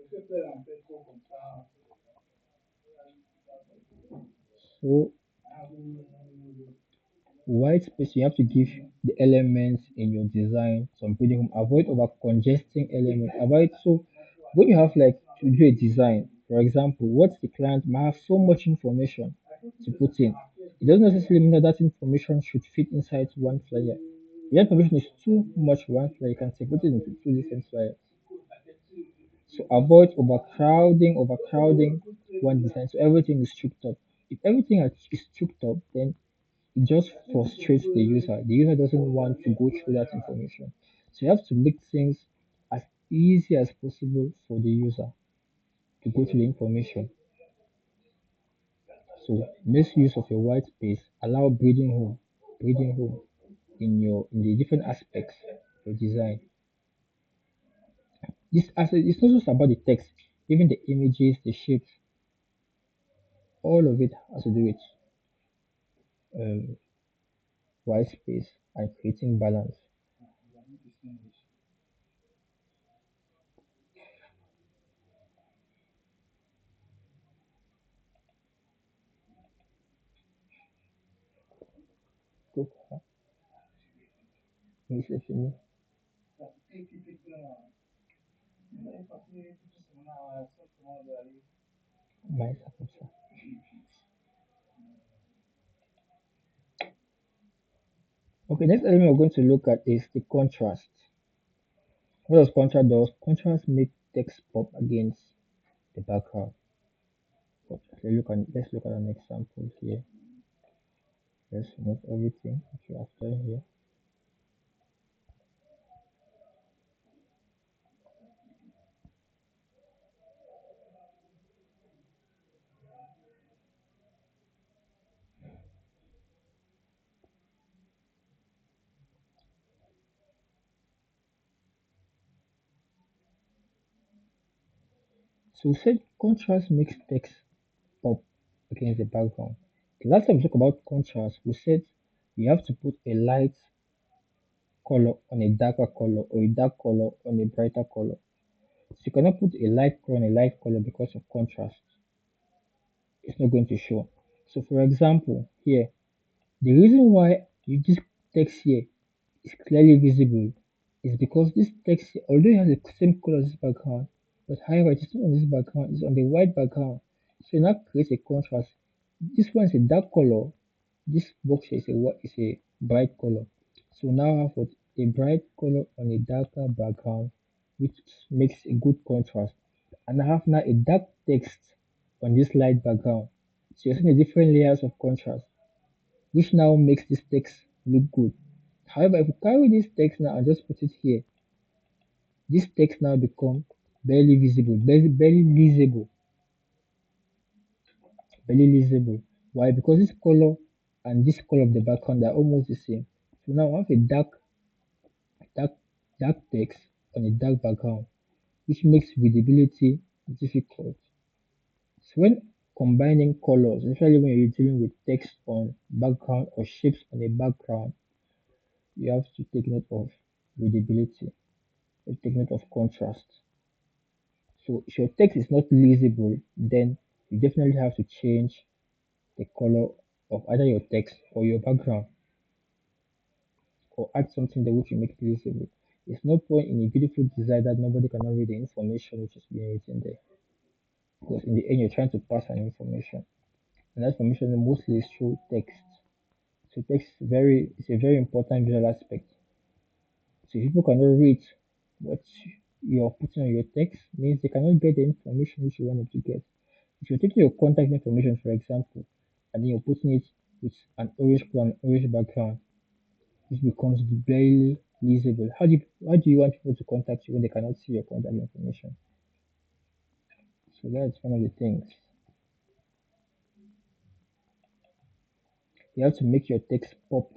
So white space, you have to give the elements in your design some breathing room. Avoid over congesting elements. Avoid so when you have like to do a design, for example, what the client might have so much information to put in. It doesn't necessarily mean that that information should fit inside one flyer. If that information is too much for one flyer, you can separate it into two different flyers. So avoid overcrowding one design. So everything is stripped up. If everything is stripped up, then it just frustrates the user. The user doesn't want to go through that information. So you have to make things as easy as possible for the user to go through the information. So make use of your white space. Allow breathing room in the different aspects of your design. This as it's not just about the text, even the images, the shapes, all of it has to do with um, white space and creating balance. So, Miss Efini, my Sakosa. Okay, next element we're going to look at is the contrast. What does contrast do? Contrast make text pop against the background. But let's look at an example here. Let's remove everything that you have done here. So we said contrast makes text pop against the background. The last time we talked about contrast, we said you have to put a light color on a darker color or a dark color on a brighter color. So you cannot put a light color on a light color because of contrast. It's not going to show. So for example, here, the reason why this text here is clearly visible is because this text here, although it has the same color as this background, but however it is not on this background, it's on the white background. So it now creates a contrast. This one is a dark color, this box here is a bright color. So now I have what a bright color on a darker background, which makes a good contrast. And I have now a dark text on this light background. So you're seeing the different layers of contrast, which now makes this text look good. However, if you carry this text now and just put it here, this text now become barely visible, barely legible, barely legible. Why? Because this color and this color of the background are almost the same. So now I have a dark, dark text on a dark background, which makes readability difficult. So when combining colors, especially when you're dealing with text on background or shapes on a background, you have to take note of readability, you take note of contrast. So if your text is not legible, then you definitely have to change the color of either your text or your background or add something that which will make it legible. There's no point in a beautiful design that nobody cannot read the information which is being written there. Because in the end you're trying to pass an information. And that information mostly is through text. So text is a very important visual aspect. So if people cannot read what you're putting on your text, means they cannot get the information which you want them to get. If you're taking your contact information, for example, and then you're putting it with an orange color and orange background, this becomes barely visible. How do you want people to contact you when they cannot see your contact information? So that's one of the things. You have to make your text pop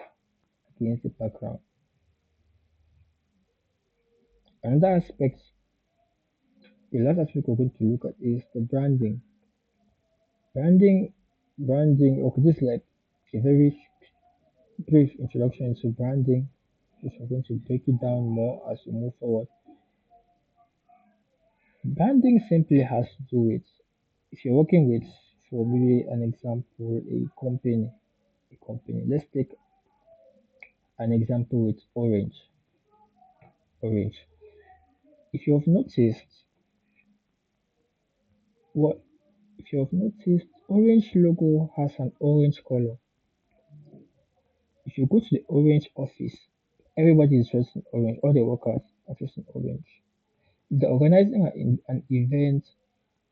against the background. Another aspect, the last aspect we're going to look at is the branding. Branding, okay, this is like a very brief introduction into branding, which we're going to break it down more as we move forward. Branding simply has to do with if you're working with, for maybe an example, a company. Let's take an example with Orange. Orange. If you have noticed, what if you have noticed, Orange logo has an orange color. If you go to the Orange office, everybody is dressed in orange. All the workers are dressed in orange. If they're organizing an event,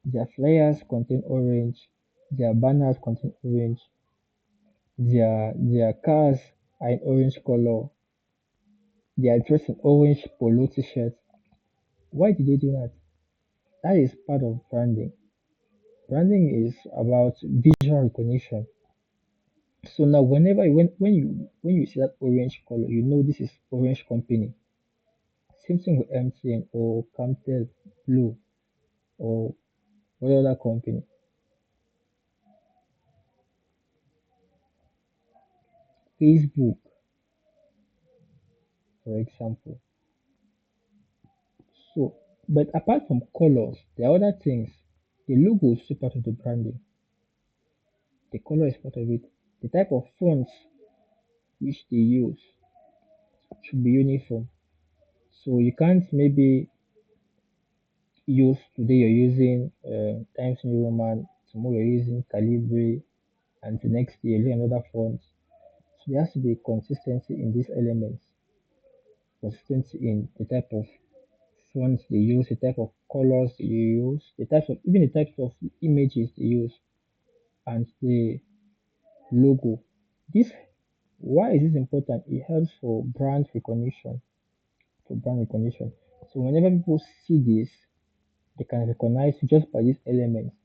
their flyers contain orange, their banners contain orange, their cars are in orange color, they are dressed in orange polo t-shirts. Why did they do that? That is part of branding. Branding is about visual recognition. So now whenever when you see that orange color, you know this is orange company. Same thing with MTN or Camtel Blue or what other company. Facebook, for example. So, but apart from colors, there are other things. The logo is also part of the branding. The color is part of it. The type of fonts which they use should be uniform. So you can't maybe use today you're using Times New Roman, tomorrow you're using Calibri, and the next day you're using another font. So there has to be consistency in these elements, consistency in the type of fonts they use, the type of colors they use, the types of even the types of images they use, and the logo. This why is this important? It helps for brand recognition. For brand recognition. So whenever people see this, they can recognize you just by these elements,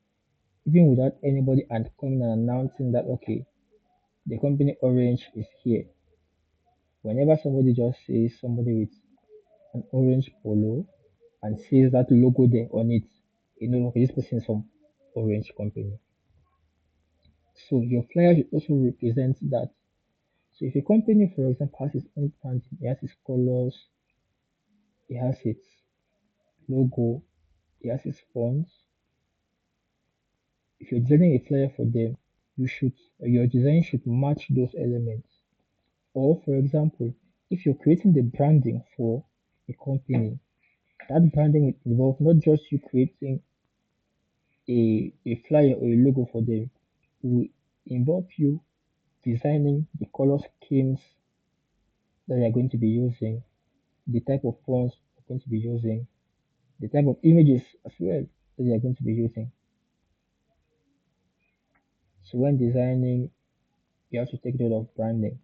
even without anybody and coming and announcing that okay, the company Orange is here. Whenever somebody just sees somebody with an orange polo and sees that logo there on it, you know okay, this person is from Orange company. So your flyer should also represent that. So if a company, for example, has its own branding, it has its colors, it has its logo, it has its fonts. If you're designing a flyer for them, your design should match those elements. Or for example, if you're creating the branding for a company, that branding will involve not just you creating a flyer or a logo for them, it will involve you designing the color schemes that they are going to be using, the type of fonts they're going to be using, the type of images as well that they are going to be using. So when designing, you have to take note of branding.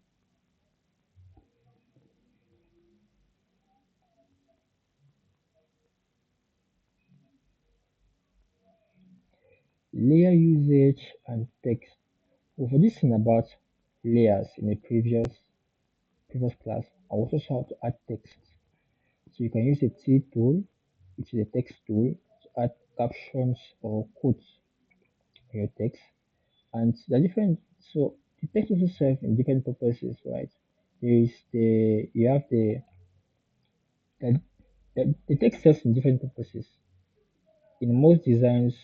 Layer usage and text. We've already seen about layers in a previous class. I also saw how to add text. So you can use the T tool, which is a text tool, to add captions or quotes in your text. And the different so the text also serves in different purposes, right? There is the you have the, the text serves in different purposes. In most designs,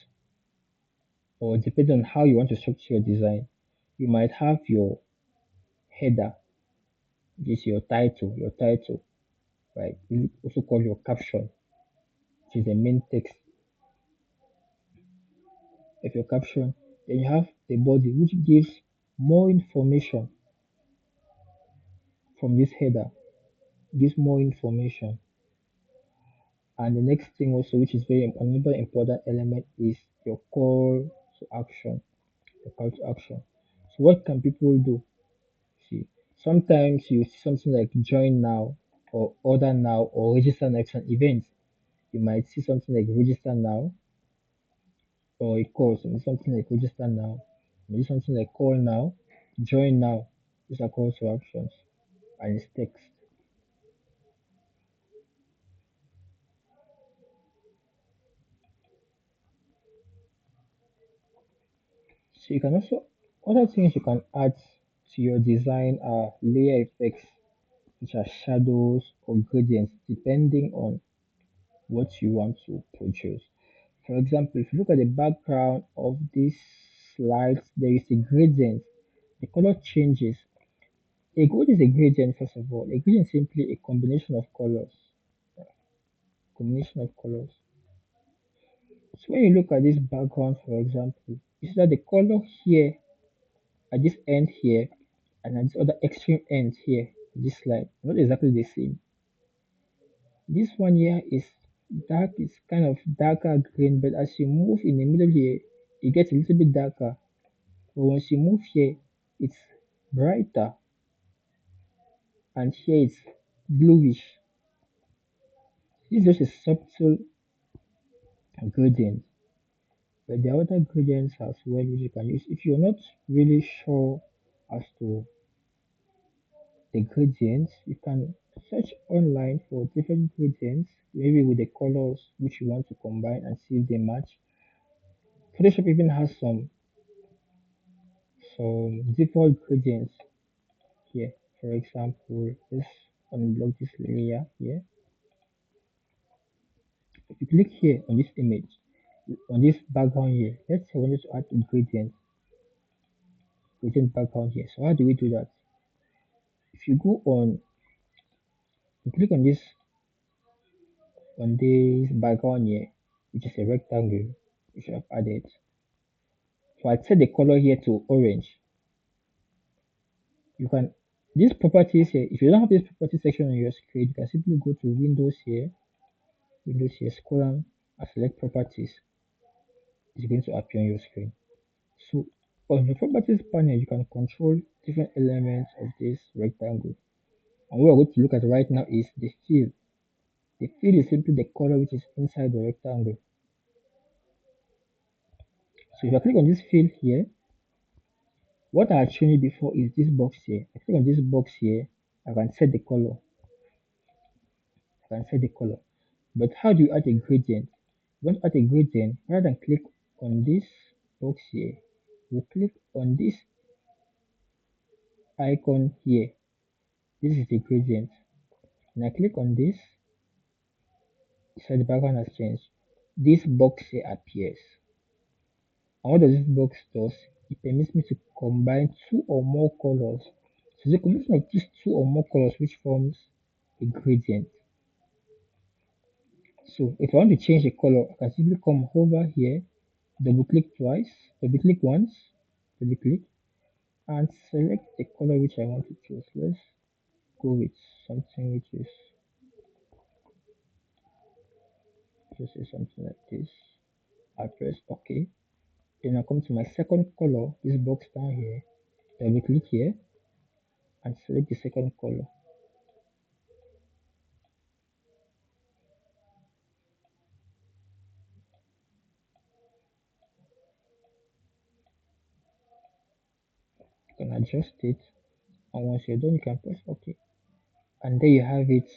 or depending on how you want to structure your design, you might have your header, which is your title, right? You also call your caption, which is the main text of your caption. Then you have the body, which gives more information from this header gives more information. And the next thing also, which is very another important element, is your call to action. The call to action. So what can people do? See, sometimes you see something like join now or order now or register next an event. You might see something like register now or a course, and something like register now, maybe something like call now, join now. These are call to actions and it's text. So you can also other things you can add to your design are layer effects, which are shadows or gradients, depending on what you want to produce. For example, if you look at the background of this slide, there is a gradient. The color changes. What is a gradient, first of all? A gradient is simply a combination of colors. Combination of colors. So when you look at this background, for example, you see that the color here at this end here and at this other extreme end here, this slide, not exactly the same. This one here is dark, it's kind of darker green, but as you move in the middle here, it gets a little bit darker. But once you move here, it's brighter, and here it's bluish. This is just a subtle gradient, but there are other gradients as well which you can use. If you're not really sure as to the gradients, you can search online for different gradients, maybe with the colors which you want to combine and see if they match. Photoshop even has some default gradients here. For example, let's unblock this layer here. If you click here on this image, on this background here, let's say I wanted to add a gradient background here. So how do we do that? If you go on, you click on this background here, which is a rectangle, which I've added. So I set the color here to orange. You can these properties here. If you don't have this property section on your screen, you can simply go to Windows here, scroll down and select properties. It's going to appear on your screen. So on the properties panel, you can control different elements of this rectangle. And what we're going to look at right now is the fill. The fill is simply the color which is inside the rectangle. So if I click on this fill here, what I had shown you before is this box here. I click on this box here, I can set the color. I can set the color. But how do you add a gradient? You want to add a gradient, rather than click on this box here, you click on this icon here. This is the gradient. When I click on this, so the background has changed. This box here appears. And what does this box do? It permits me to combine two or more colors. So the combination of these two or more colors which forms a gradient. So if I want to change the color, I can simply come over here, double click twice, double click once, double click, and select the color which I want to choose. Let's go with something which is just say something like this. I press OK. Then I come to my second color, this box down here, double click here and select the second color. You can adjust it, and once you're done, you can press OK. And there you have it.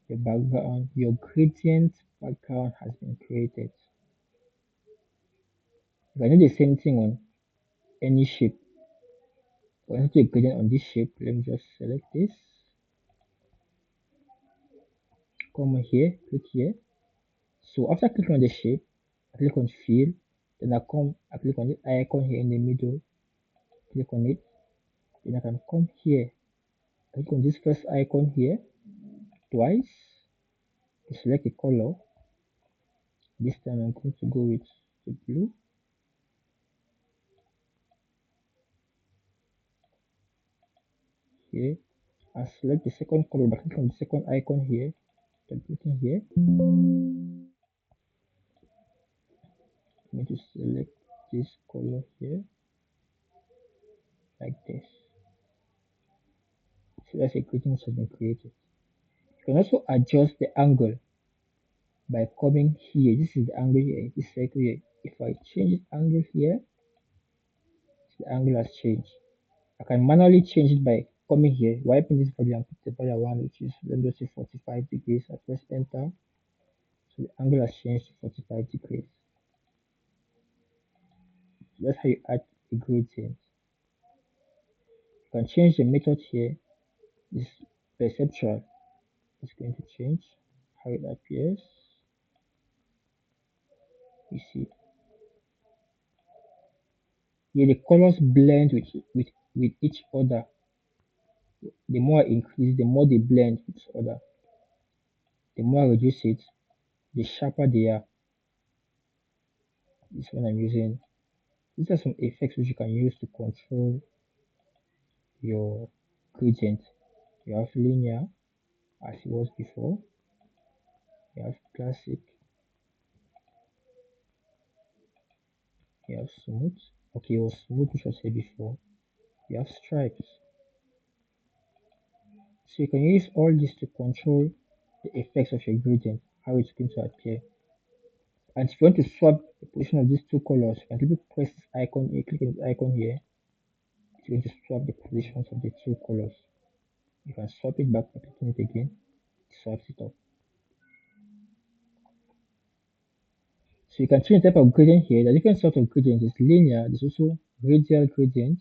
Your background, your gradient background has been created. You can do the same thing on any shape. I want to do a gradient on this shape. Let me just select this. Come here, click here. So after clicking on the shape, I click on fill. Then I click on the icon here in the middle. Click on it. Then I can come here. Click on this first icon here twice to select a color. This time I'm going to go with the blue. Here. and select the second color by clicking on the second icon here, then clicking here. I'm going to select this color here, like this. So that's a gradient has been created. You can also adjust the angle by coming here. This is the angle here, this circle here. If I change the angle here, the angle has changed. I can manually change it by coming here, wiping this value and put the value around, which is, let me just say 45 degrees. I press enter. So the angle has changed to 45 degrees. So that's how you add a gradient. You can change the method here. This perceptual is going to change how it appears. You see here the colors blend with each other. The more I increase, the more they blend with each other. The more I reduce it, the sharper they are. This one I'm using. These are some effects which you can use to control your gradient. You have linear, as it was before. You have classic. You have smooth. Okay, it was smooth, which I said before. You have stripes. So you can use all this to control the effects of your gradient, how it's going to appear. And if you want to swap the position of these two colors, you can simply press this icon here, click on this icon here. It's going to swap the positions of the two colors. You can swap it back by clicking it again. It swaps it up. So you can change the type of gradient here. The different sort of gradient is linear. There's also radial gradient.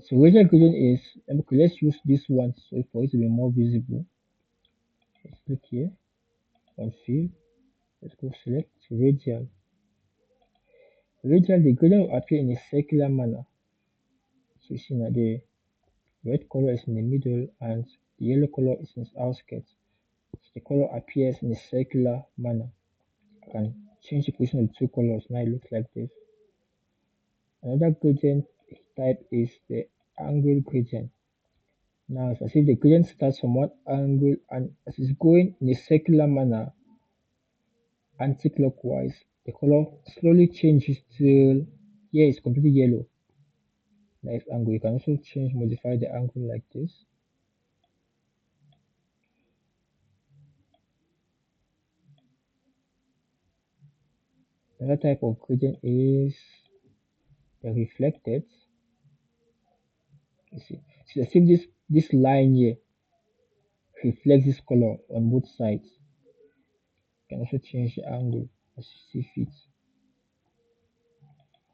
So radial gradient is, okay, let's use this one so for it to be more visible. Let's click here on fill. Let's go select radial. Radial, the gradient will appear in a circular manner. So you see now the red color is in the middle and the yellow color is in its outskirts. So the color appears in a circular manner. I can change the position of the two colors. Now it looks like this. Another gradient type is the angle gradient. Now it's as if the gradient starts from one angle and as it's going in a circular manner, anti-clockwise, the color slowly changes till here it's completely yellow. Nice angle. You can also change, modify the angle like this. Another type of gradient is the reflected. You see, so as if this line here reflects this color on both sides. You can also change the angle as you see fit.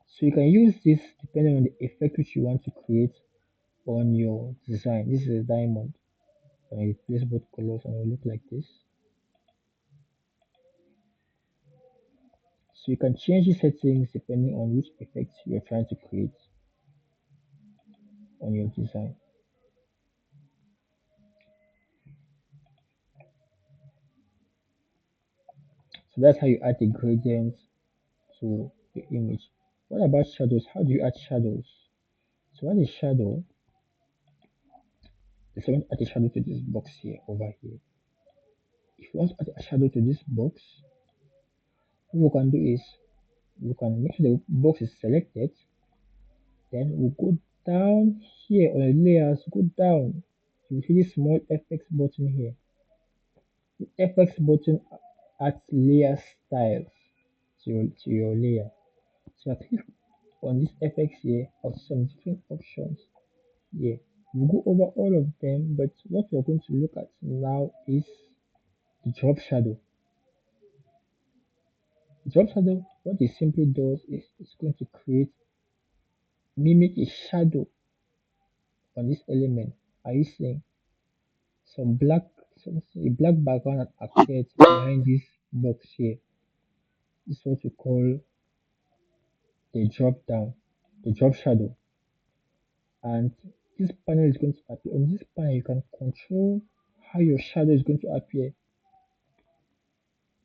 So you can use this depending on the effect which you want to create on your design. This is a diamond. And I replace both colors and it will look like this. So you can change the settings depending on which effect you're trying to create on your design. So that's how you add the gradient to your image. What about shadows? How do you add shadows? So add a shadow. Let's add a shadow to this box here, over here. If you want to add a shadow to this box, what you can do is you can make sure the box is selected. Then we'll go down here on the layers, go down. You see this small FX button here. The FX button adds layer styles to your layer. So I click on this FX here of some different options. Yeah, we'll go over all of them, but what we're going to look at now is the drop shadow. The drop shadow, what it simply does is it's going to mimic a shadow on this element. Are you seeing some a black background that appeared behind this box here? This is what we call the drop shadow. And this panel is going to appear. On this panel, you can control how your shadow is going to appear.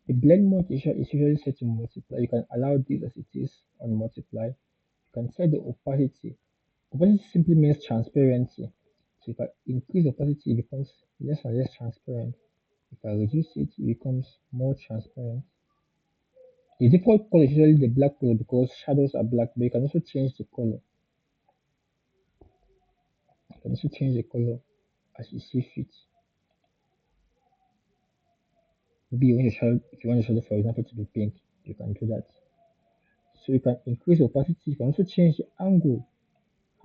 The blend mode is usually set to multiply. You can allow this as it is on multiply. You can set the opacity. Opacity simply means transparency. So if I increase opacity, it becomes less and less transparent. If I reduce it, it becomes more transparent. The default color is usually the black color because shadows are black, but you can also change the color. You can also change the color as you see fit. Maybe you want your shadow, if you want your shadow, for example, to be pink, you can do that. So you can increase opacity. You can also change the angle,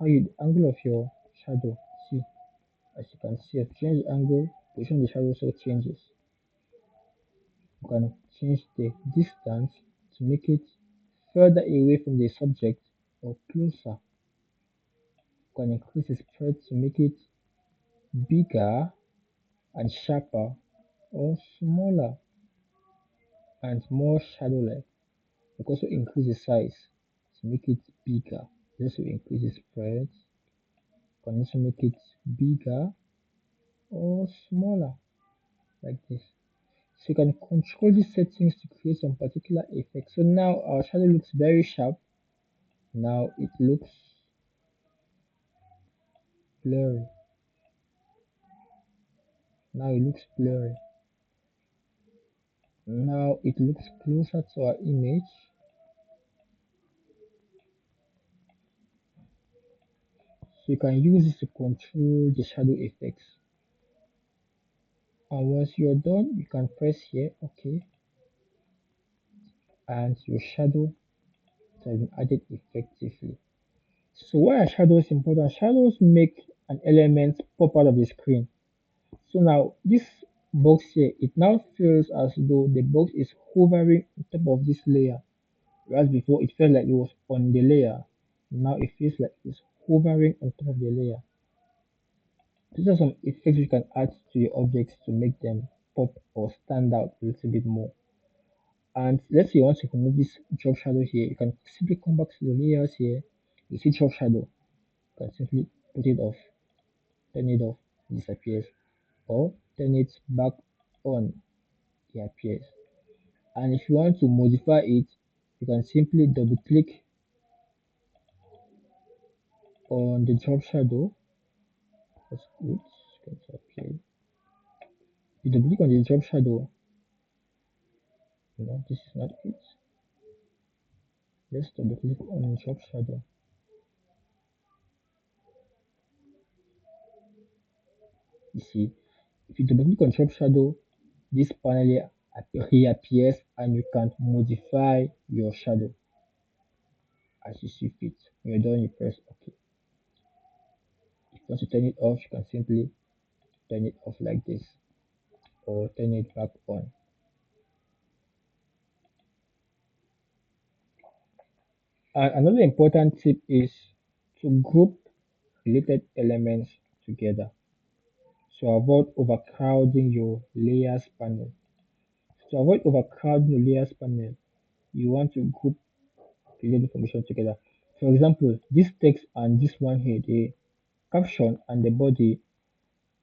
the angle of your shadow. See, as you can see, if you change the angle, position of the shadow also changes. You can change the distance to make it further away from the subject or closer. You can increase the spread to make it bigger and sharper or smaller and more shadow-like. You can also increase the size to make it bigger. You also increase the spread. You can also make it bigger or smaller like this. So you can control these settings to create some particular effect. So now our shadow looks very sharp. Now it looks blurry. Now it looks blurry. Now it looks closer to our image. So you can use this to control the shadow effects. And once you're done, you can press here, OK, and your shadow has been added effectively. So why are shadows important? Shadows make an element pop out of the screen. So now this box here, it now feels as though the box is hovering on top of this layer. Whereas before it felt like it was on the layer. Now it feels like it's hovering on top of the layer. These are some effects you can add to your objects to make them pop or stand out a little bit more. And let's say you want to remove this drop shadow here, you can simply come back to the layers here. You see drop shadow, you can simply put it off, turn it off, it disappears, or turn it back on, it appears. And if you want to modify it, you can simply double click on the drop shadow. That's good. Can appear. You double click on the drop shadow. No, this is not it. Let's double click on the drop shadow. You see, if you double click on drop shadow, this panel reappears and you can modify your shadow as you see fit. When you're done, you press OK. If you want to turn it off, you can simply turn it off like this or turn it back on. And another important tip is to group related elements together. So avoid overcrowding your layers panel. To avoid overcrowding your layers panel, you want to group related information together. For example, this text and this one here, the caption and the body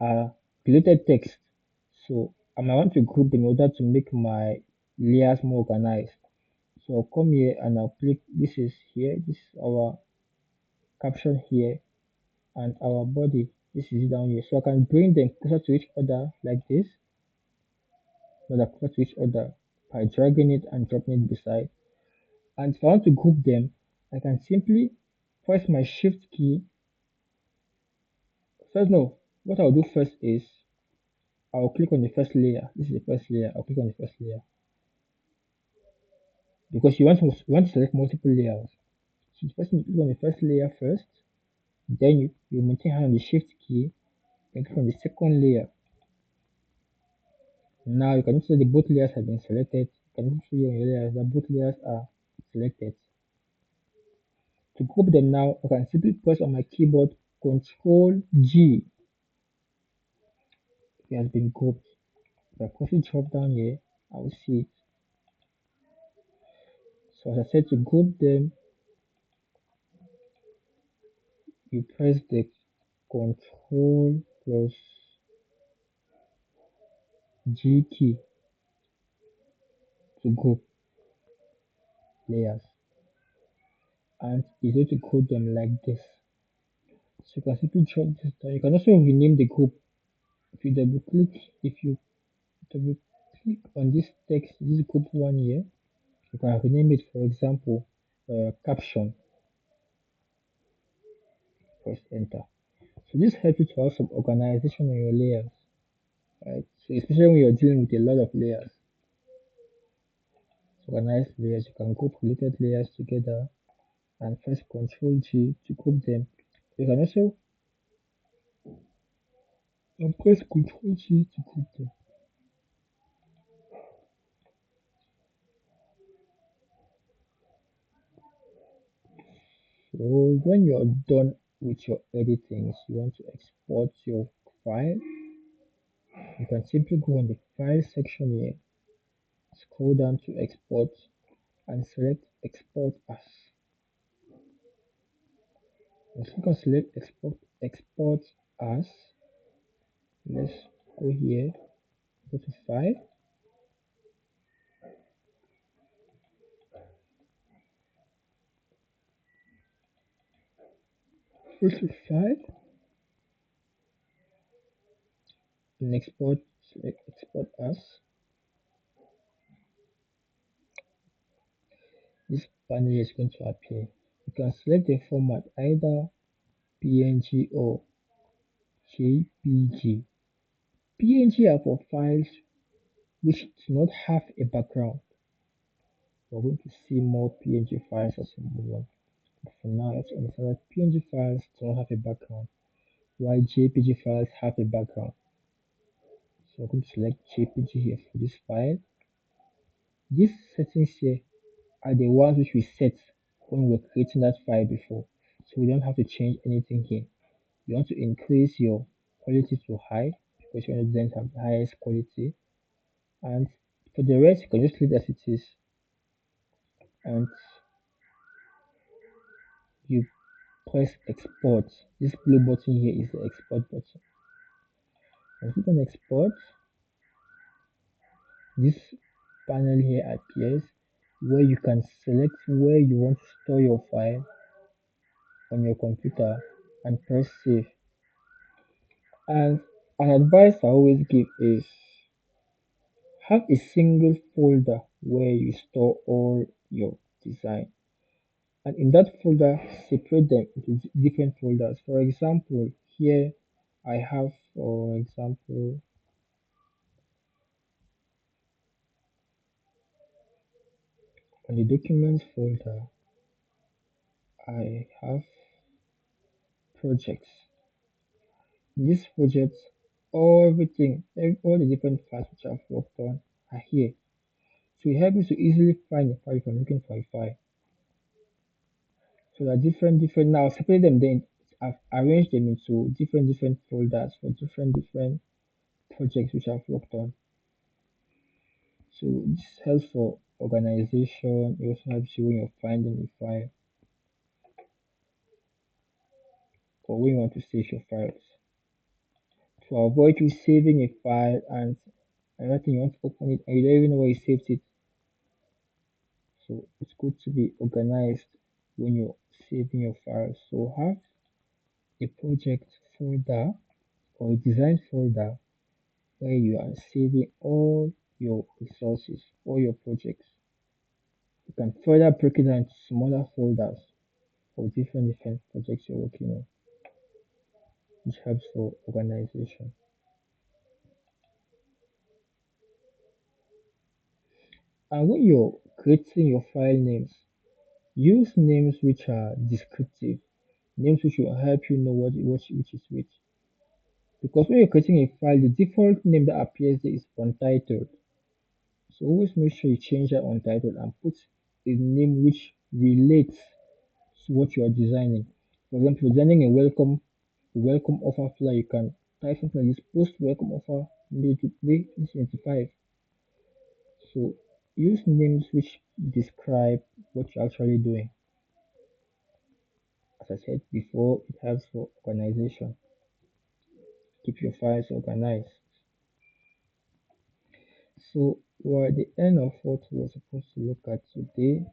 are related text. So I might want to group them in order to make my layers more organized. So I'll come here and I'll click, this is here, this is our caption here, and our body, this is down here. So I can bring them closer to each other like this, closer to each other by dragging it and dropping it beside. And if I want to group them, I can simply press my shift key. First, no, what I'll do first is I'll click on the first layer. This is the first layer. I'll click on the first layer because you want to select multiple layers. So the first you click on the first layer first, then you maintain hand on the shift key, then click on the second layer. Now you can see the both layers have been selected. You can see on your layers that both layers are selected. To group them now, I can simply press on my keyboard Control G. It has been grouped. If I quickly drop down here, I will see it. So as I said, to group them, you press the Control plus G key to group layers, and it's going to group them like this. So you can simply drop this down. You can also rename the group. If you double click on this text, this group one here, you can rename it, for example, caption. Press enter. So this helps you to have some organization on your layers, right? So especially when you're dealing with a lot of layers, organized layers, you can group related layers together and press Ctrl G to group them. You can also press Ctrl G to group them. So when you're done with your editing, you want to export your file, you can simply go on the file section here, scroll down to export and select export as. And click on select export as. Let's go here, go to file, go to file and export, select export as. This panel is going to appear. You can select the format, either PNG or JPG. PNG are for files which do not have a background. We're going to see more PNG files as we move on. But for now, let's understand that PNG files do not have a background, while JPG files have a background. So I'm going to select JPG here for this file. These settings here are the ones which we set when we were creating that file before. So we don't have to change anything here. You want to increase your quality to high because you want to have the highest quality. And for the rest, you can just leave it as it is. And you press export. This blue button here is the export button. And click on export. This panel here appears where you can select where you want to store your file on your computer and press save. And an advice I always give is have a single folder where you store all your design. And in that folder, separate them into different folders. For example, here I have, for example, on the documents folder, I have projects. In this project, all the different files which I've worked on are here. So it helps you to easily find a file if you're looking for a file. So there are different now separate them, then I've arranged them into different folders for different projects which I've worked on. So this helps for organization. It also helps you when you're finding a file or when you want to save your files. To avoid you saving a file and another thing you want to open it and you don't even know where you saved it. So it's good to be organized when you're saving your files. So have a project folder or a design folder where you are saving all your resources, all your projects. You can further break it down into smaller folders for different projects you're working on, which helps for organization. And when you're creating your file names, use names which are descriptive, names which will help you know which is which. Because when you're creating a file, the default name that appears there is untitled. So always make sure you change that untitled and put a name which relates to what you are designing. For example, designing a welcome offer flyer, you can type something like this: post welcome offer May 2025. So use names which describe what you're actually doing. As I said before, it helps for organization. Keep your files organized. So we're at the end of what we're supposed to look at today.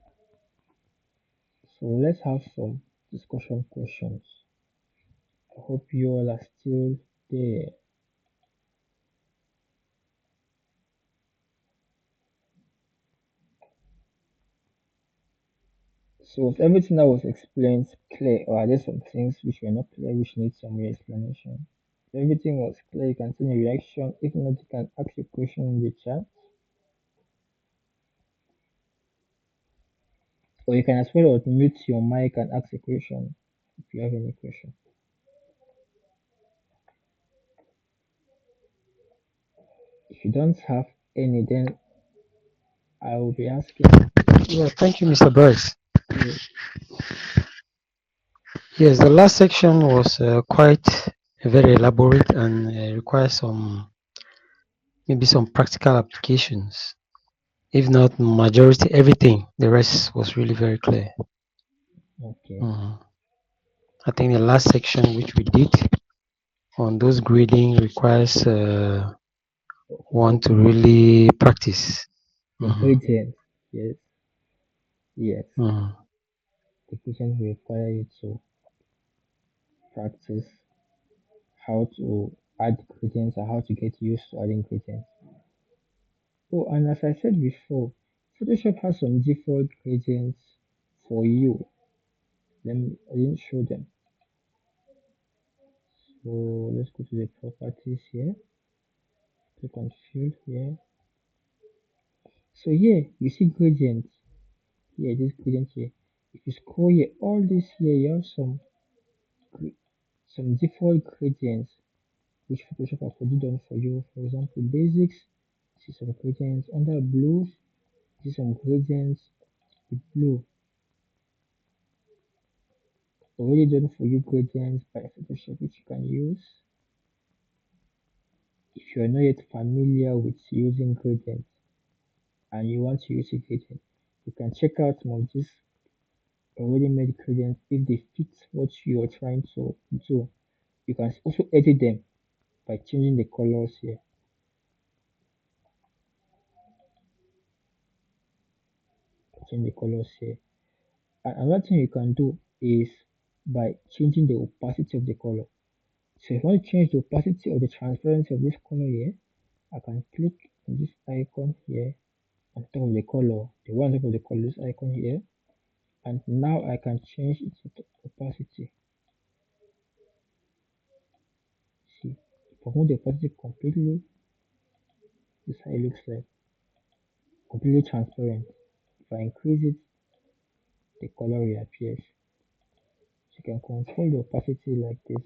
So let's have some discussion questions. I hope you all are still there. So if everything that was explained clear, or are there some things which were not clear which need some re-explanation? If everything was clear, you can send a reaction. If not, you can ask a question in the chat. Or you can as well unmute your mic and ask a question if you have any question. If you don't have any, then I will be asking. Yeah, thank you, Mr. Bryce. You. Yes, the last section was quite very elaborate and requires maybe some practical applications. If not majority, everything. The rest was really very clear. Okay. Mhm. I think the last section which we did on those grading requires one to really practice. The gradient. Yes. Yes. Mhm. The gradient will require you to practice how to add gradients or how to get used to adding gradients. Oh, and as I said before, Photoshop has some default gradients for you. I didn't show them. So let's go to the properties here. Click on field here. So here you see gradients. Here, this gradient here. If you scroll here, all this here, you have some default gradients which Photoshop has already done for you. For example, basics. See some gradients under blues. See some gradients with blue. Already done for you gradients by Photoshop which you can use. If you are not yet familiar with using gradients and you want to use a gradient, you can check out some of these already made gradients if they fit what you are trying to do. You can also edit them by changing the colors here. Change the colors here. And another thing you can do is by changing the opacity of the color. So if I want to change the opacity or the transparency of this color here, I can click on this icon here on top of the color, the one on top of the color, this icon here, and now I can change its opacity. See, if I move the opacity completely, this is how it looks like, completely transparent. If I increase it, the color reappears. So you can control the opacity like this.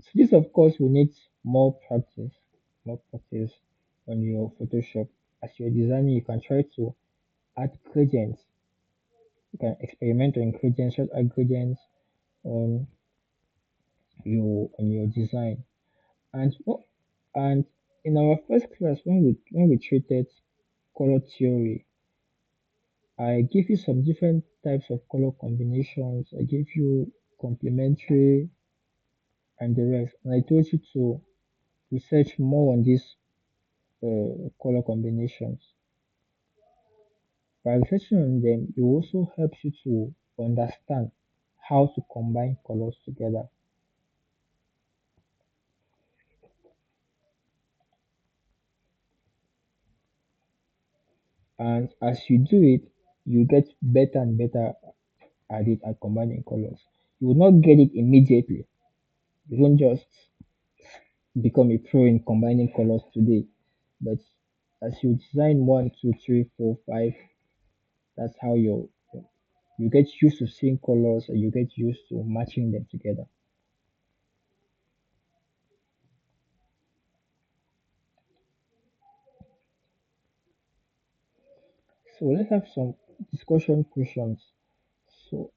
So this of course will need more practice on your Photoshop. As you're designing, you can try to add gradients. You can experiment on gradients, just add gradients on your design. And and in our first class when we treated color theory, I gave you some different types of color combinations. I gave you complementary and the rest. And I told you to research more on these color combinations. By researching on them, it also helps you to understand how to combine colors together. And as you do it, you get better and better at it at combining colors. You will not get it immediately. You don't just become a pro in combining colors today. But as you design one, two, three, four, five, that's how you get used to seeing colors and you get used to matching them together. So let's have some discussion questions. So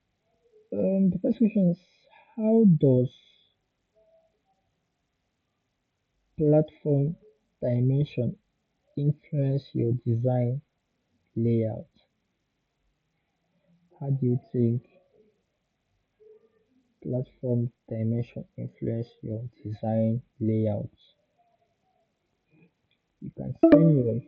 the first question is, how does platform dimension influence your design layout? How do you think platform dimension influence your design layout? You can send your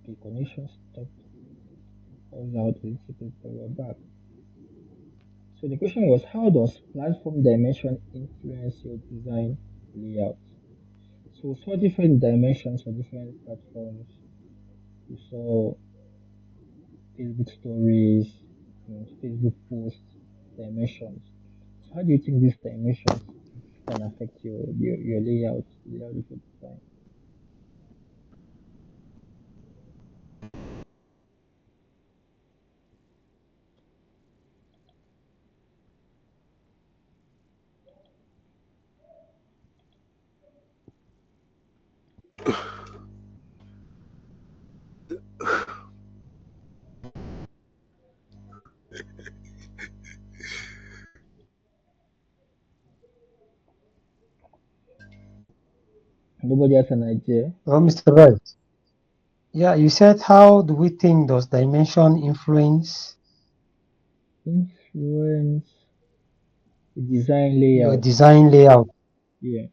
Okay, connection stopped. Loud a little bit, but we're back. So the question was, how does platform dimension influence your design layout? So we saw different dimensions for different platforms. We saw Facebook stories, Facebook posts, dimensions. So how do you think these dimensions can affect your layout of your design? Nobody has an idea. Well, Mr. Right. Yeah, you said how do we think does dimension influence Influence the design your layout. design layout? Yeah.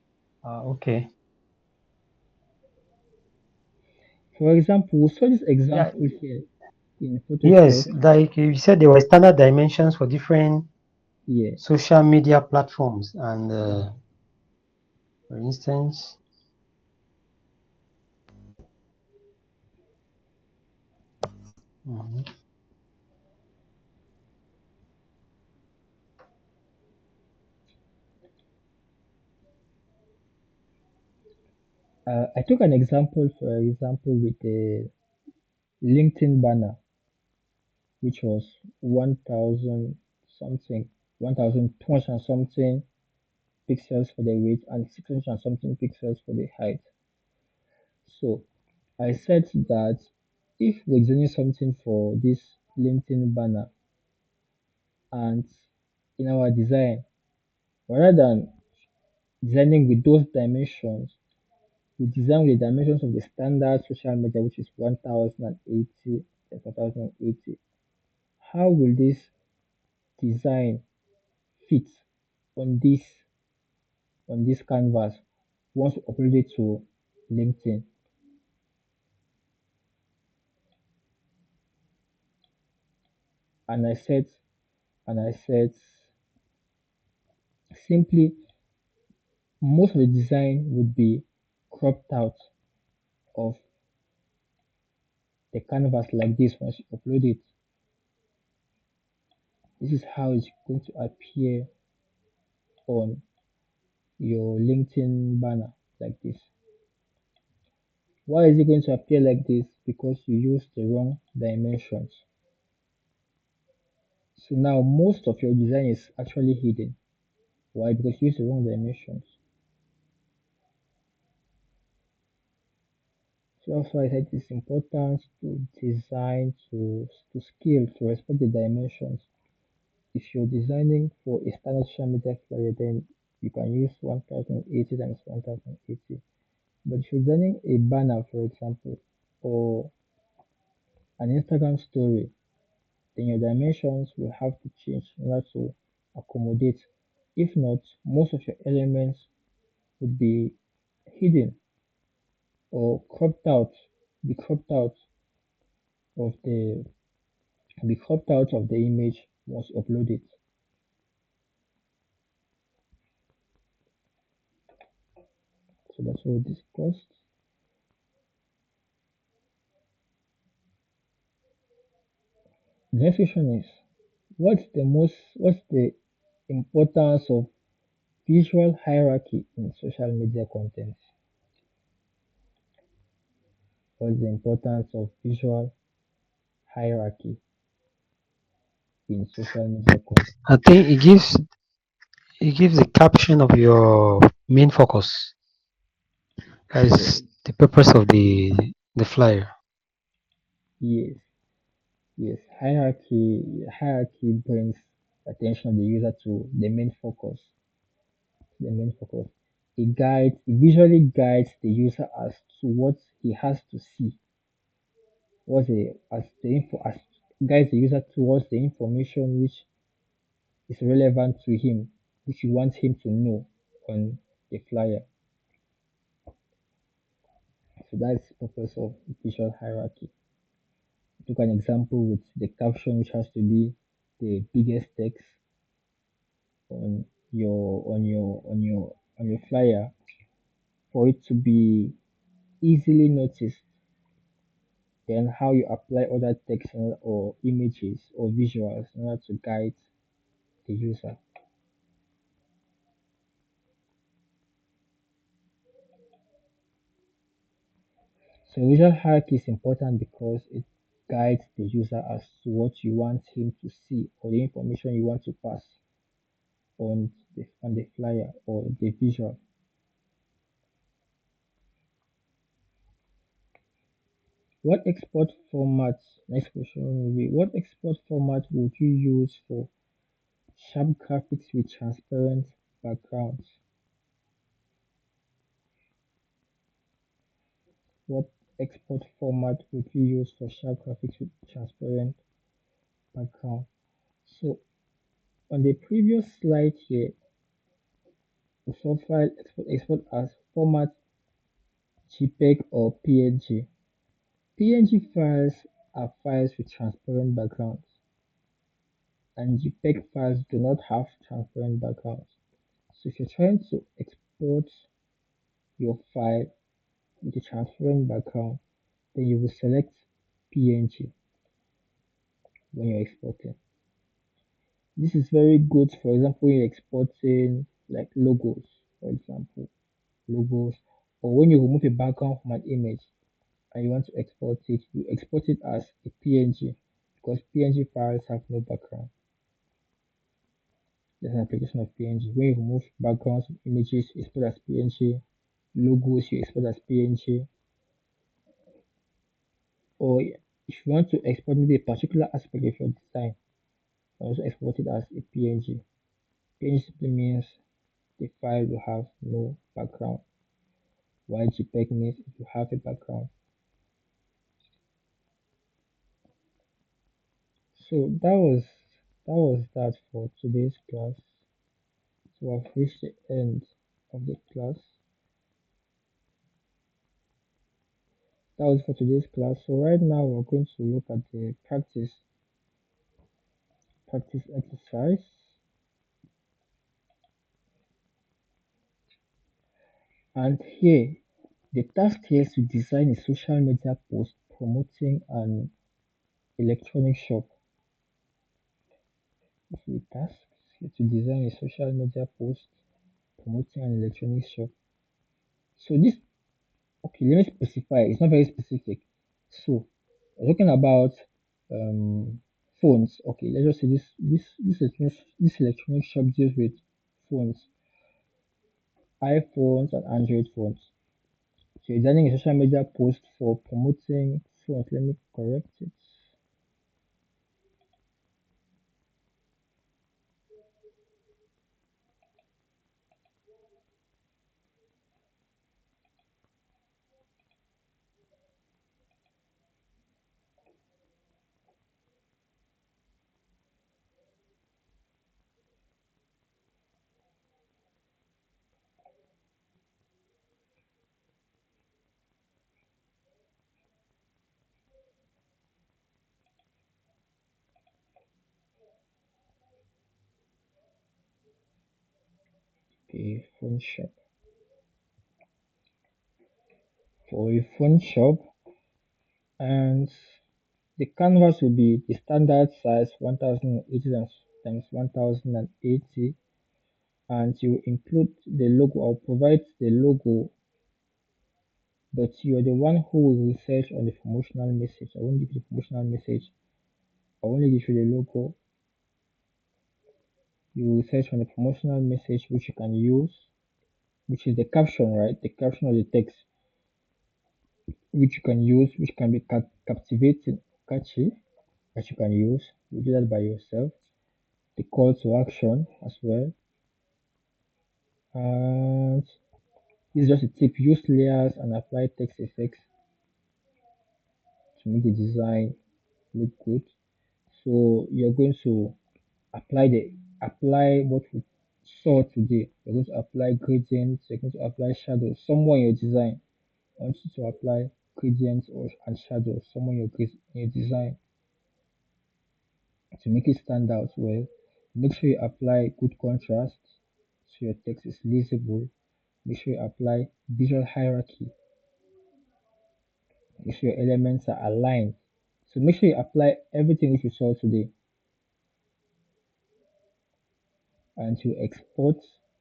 Okay. For example, we saw this Yeah. example here in Yes, Photoshop. like you said, there were standard dimensions for different Yeah. social media platforms, and for instance, mhm. I took an example, for example, with the LinkedIn banner, which was 1,000 something, 1,200 and something pixels for the width and 600 and something pixels for the height. So I said that if we're designing something for this LinkedIn banner and in our design, rather than designing with those dimensions, we design with the dimensions of the standard social media, which is 1080 and 1080. How will this design fit on this canvas once we upload it to LinkedIn? And I said simply most of the design would be cropped out of the canvas like this once you upload it. This is how it's going to appear on your LinkedIn banner like this. Why is it going to appear like this? Because you used the wrong dimensions. So now most of your design is actually hidden. Why? Because you used the wrong dimensions. So that's why I said it's important to design to scale to respect the dimensions. If you're designing for a standard social media flyer, then you can use 1080 times 1080. But if you're designing a banner, for example, or an Instagram story, then your dimensions will have to change in order to accommodate. If not, most of your elements would be hidden or be cropped out of the be cropped out of the image once uploaded. So that's what we discussed. The next question is what's the importance of visual hierarchy in social media content? What's the importance of visual hierarchy in social media content? I think it gives the caption of your main focus Yes, as the purpose of the flyer. yes, yes. Hierarchy brings attention of the user to the main focus. The main focus. It visually guides the user as to what he has to see, what the as the info as guides the user towards the information which is relevant to him, which you want him to know on the flyer. So that's the purpose of visual hierarchy. Took an example with the caption, which has to be the biggest text on your flyer for it to be easily noticed. Then how you apply other text or images or visuals in order to guide the user. So visual hierarchy is important because it guides the user as to what you want him to see or the information you want to pass on the flyer or the visual. What export format, next question will be, what export format would you use for sharp graphics with transparent backgrounds? What export format would you use for sharp graphics with transparent background? So on the previous slide here, we saw file export as format JPEG or PNG. PNG files are files with transparent backgrounds, and JPEG files do not have transparent backgrounds. So if you're trying to export your file with a transparent background, then you will select PNG when you're exporting. This is very good, for example, when you're exporting like logos, for example, logos, or when you remove a background from an image and you want to export it, you export it as a PNG because PNG files have no background. There's an application of PNG. When you remove backgrounds of images, you export as PNG. Logos, you export as PNG. Or if you want to export maybe a particular aspect of your design, you also export it as a PNG. PNG simply means the file will have no background, while JPEG means if you have a background. So that for today's class. So I've reached the end of the class. That was for today's class. So right now we're going to look at the practice exercise. And here the task here is to design a social media post promoting an electronic shop. The task is to design a social media post promoting an electronic shop. So this, okay, let me specify. It's not very specific. So we're talking about phones. Okay, let's just say this electronic shop deals with phones, iPhones and Android phones. So you're designing a social media post for promoting phones. Let me correct it. A phone shop. For a phone shop, and the canvas will be the standard size 1080 times 1080, and you include the logo. I'll provide the logo, but you're the one who will research on the promotional message. I won't give you the promotional message. I only give you the logo. You will research on the promotional message which you can use, which is the caption, right? The caption of the text, which you can use, which can be captivating, catchy, that you can use. You do that by yourself. The call to action as well, and This is just a tip. Use layers and apply text effects to make the design look good. So you're going to apply what we saw today. You're going to apply gradients, you're going to apply shadows. Somewhere in your design, I want you to apply gradients or and shadows somewhere in your design to make it stand out well. Make sure you apply good contrast so your text is legible. Make sure you apply visual hierarchy. Make sure your elements are aligned. So make sure you apply everything which you saw today and you export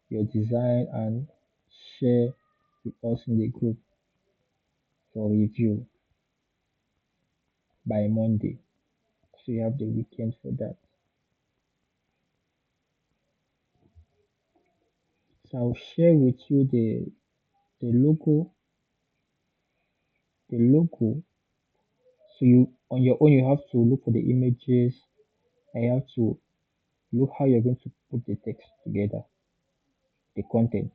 your design and share with us in the group for review by Monday. So you have the weekend for that. So I'll share with you the logo, the logo. So you on your own you have to look for the images and you have to look how you're going to put the text together, the content.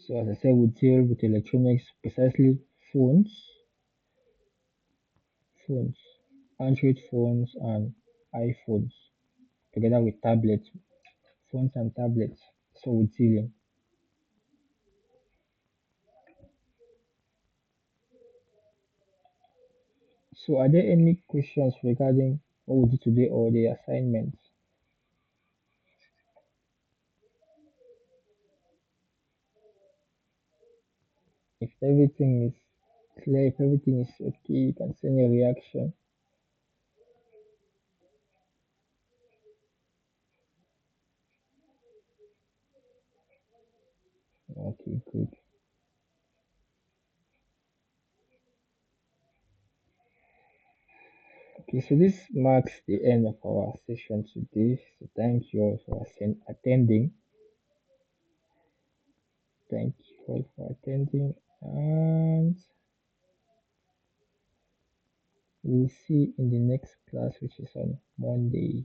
So as I said, we deal with electronics, precisely phones, phones, Android phones and iPhones, together with tablets, phones and tablets. So we're dealing. So are there any questions regarding what we did today or the assignments? If everything is clear, if everything is okay, you can send a reaction. Okay, good. Okay, so this marks the end of our session today. So thank you all for attending. Thank you all for attending, and we'll see in the next class, which is on Monday.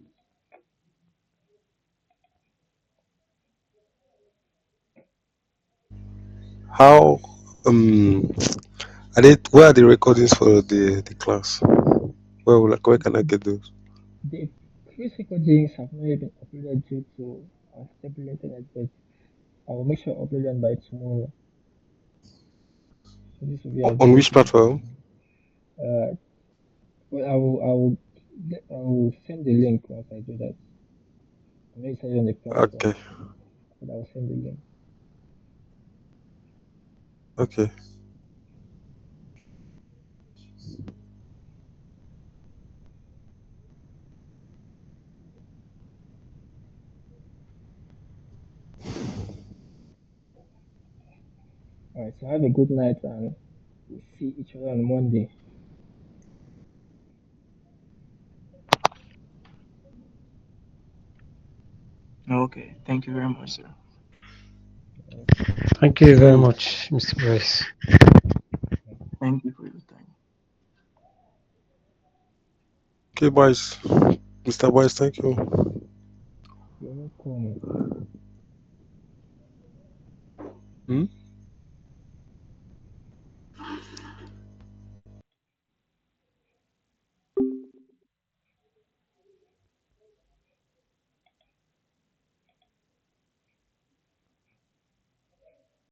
How are they? Where are the recordings for the class? Where can I get those? The previous recordings have not yet been uploaded due to unstable internet, but I will make sure I upload them by tomorrow. So this will be On which available. platform? Uh, well, I will send the link once I do that. I'm not decided on the platform, Okay, but I will send the link. okay. All right. So have a good night, and we'll see each other on Monday. Okay. Thank you very much, sir. Okay. Thank you very much, Mr. Bryce. Thank you for your time. Okay, boys. Mr. Boys, thank you. You're welcome. Hmm?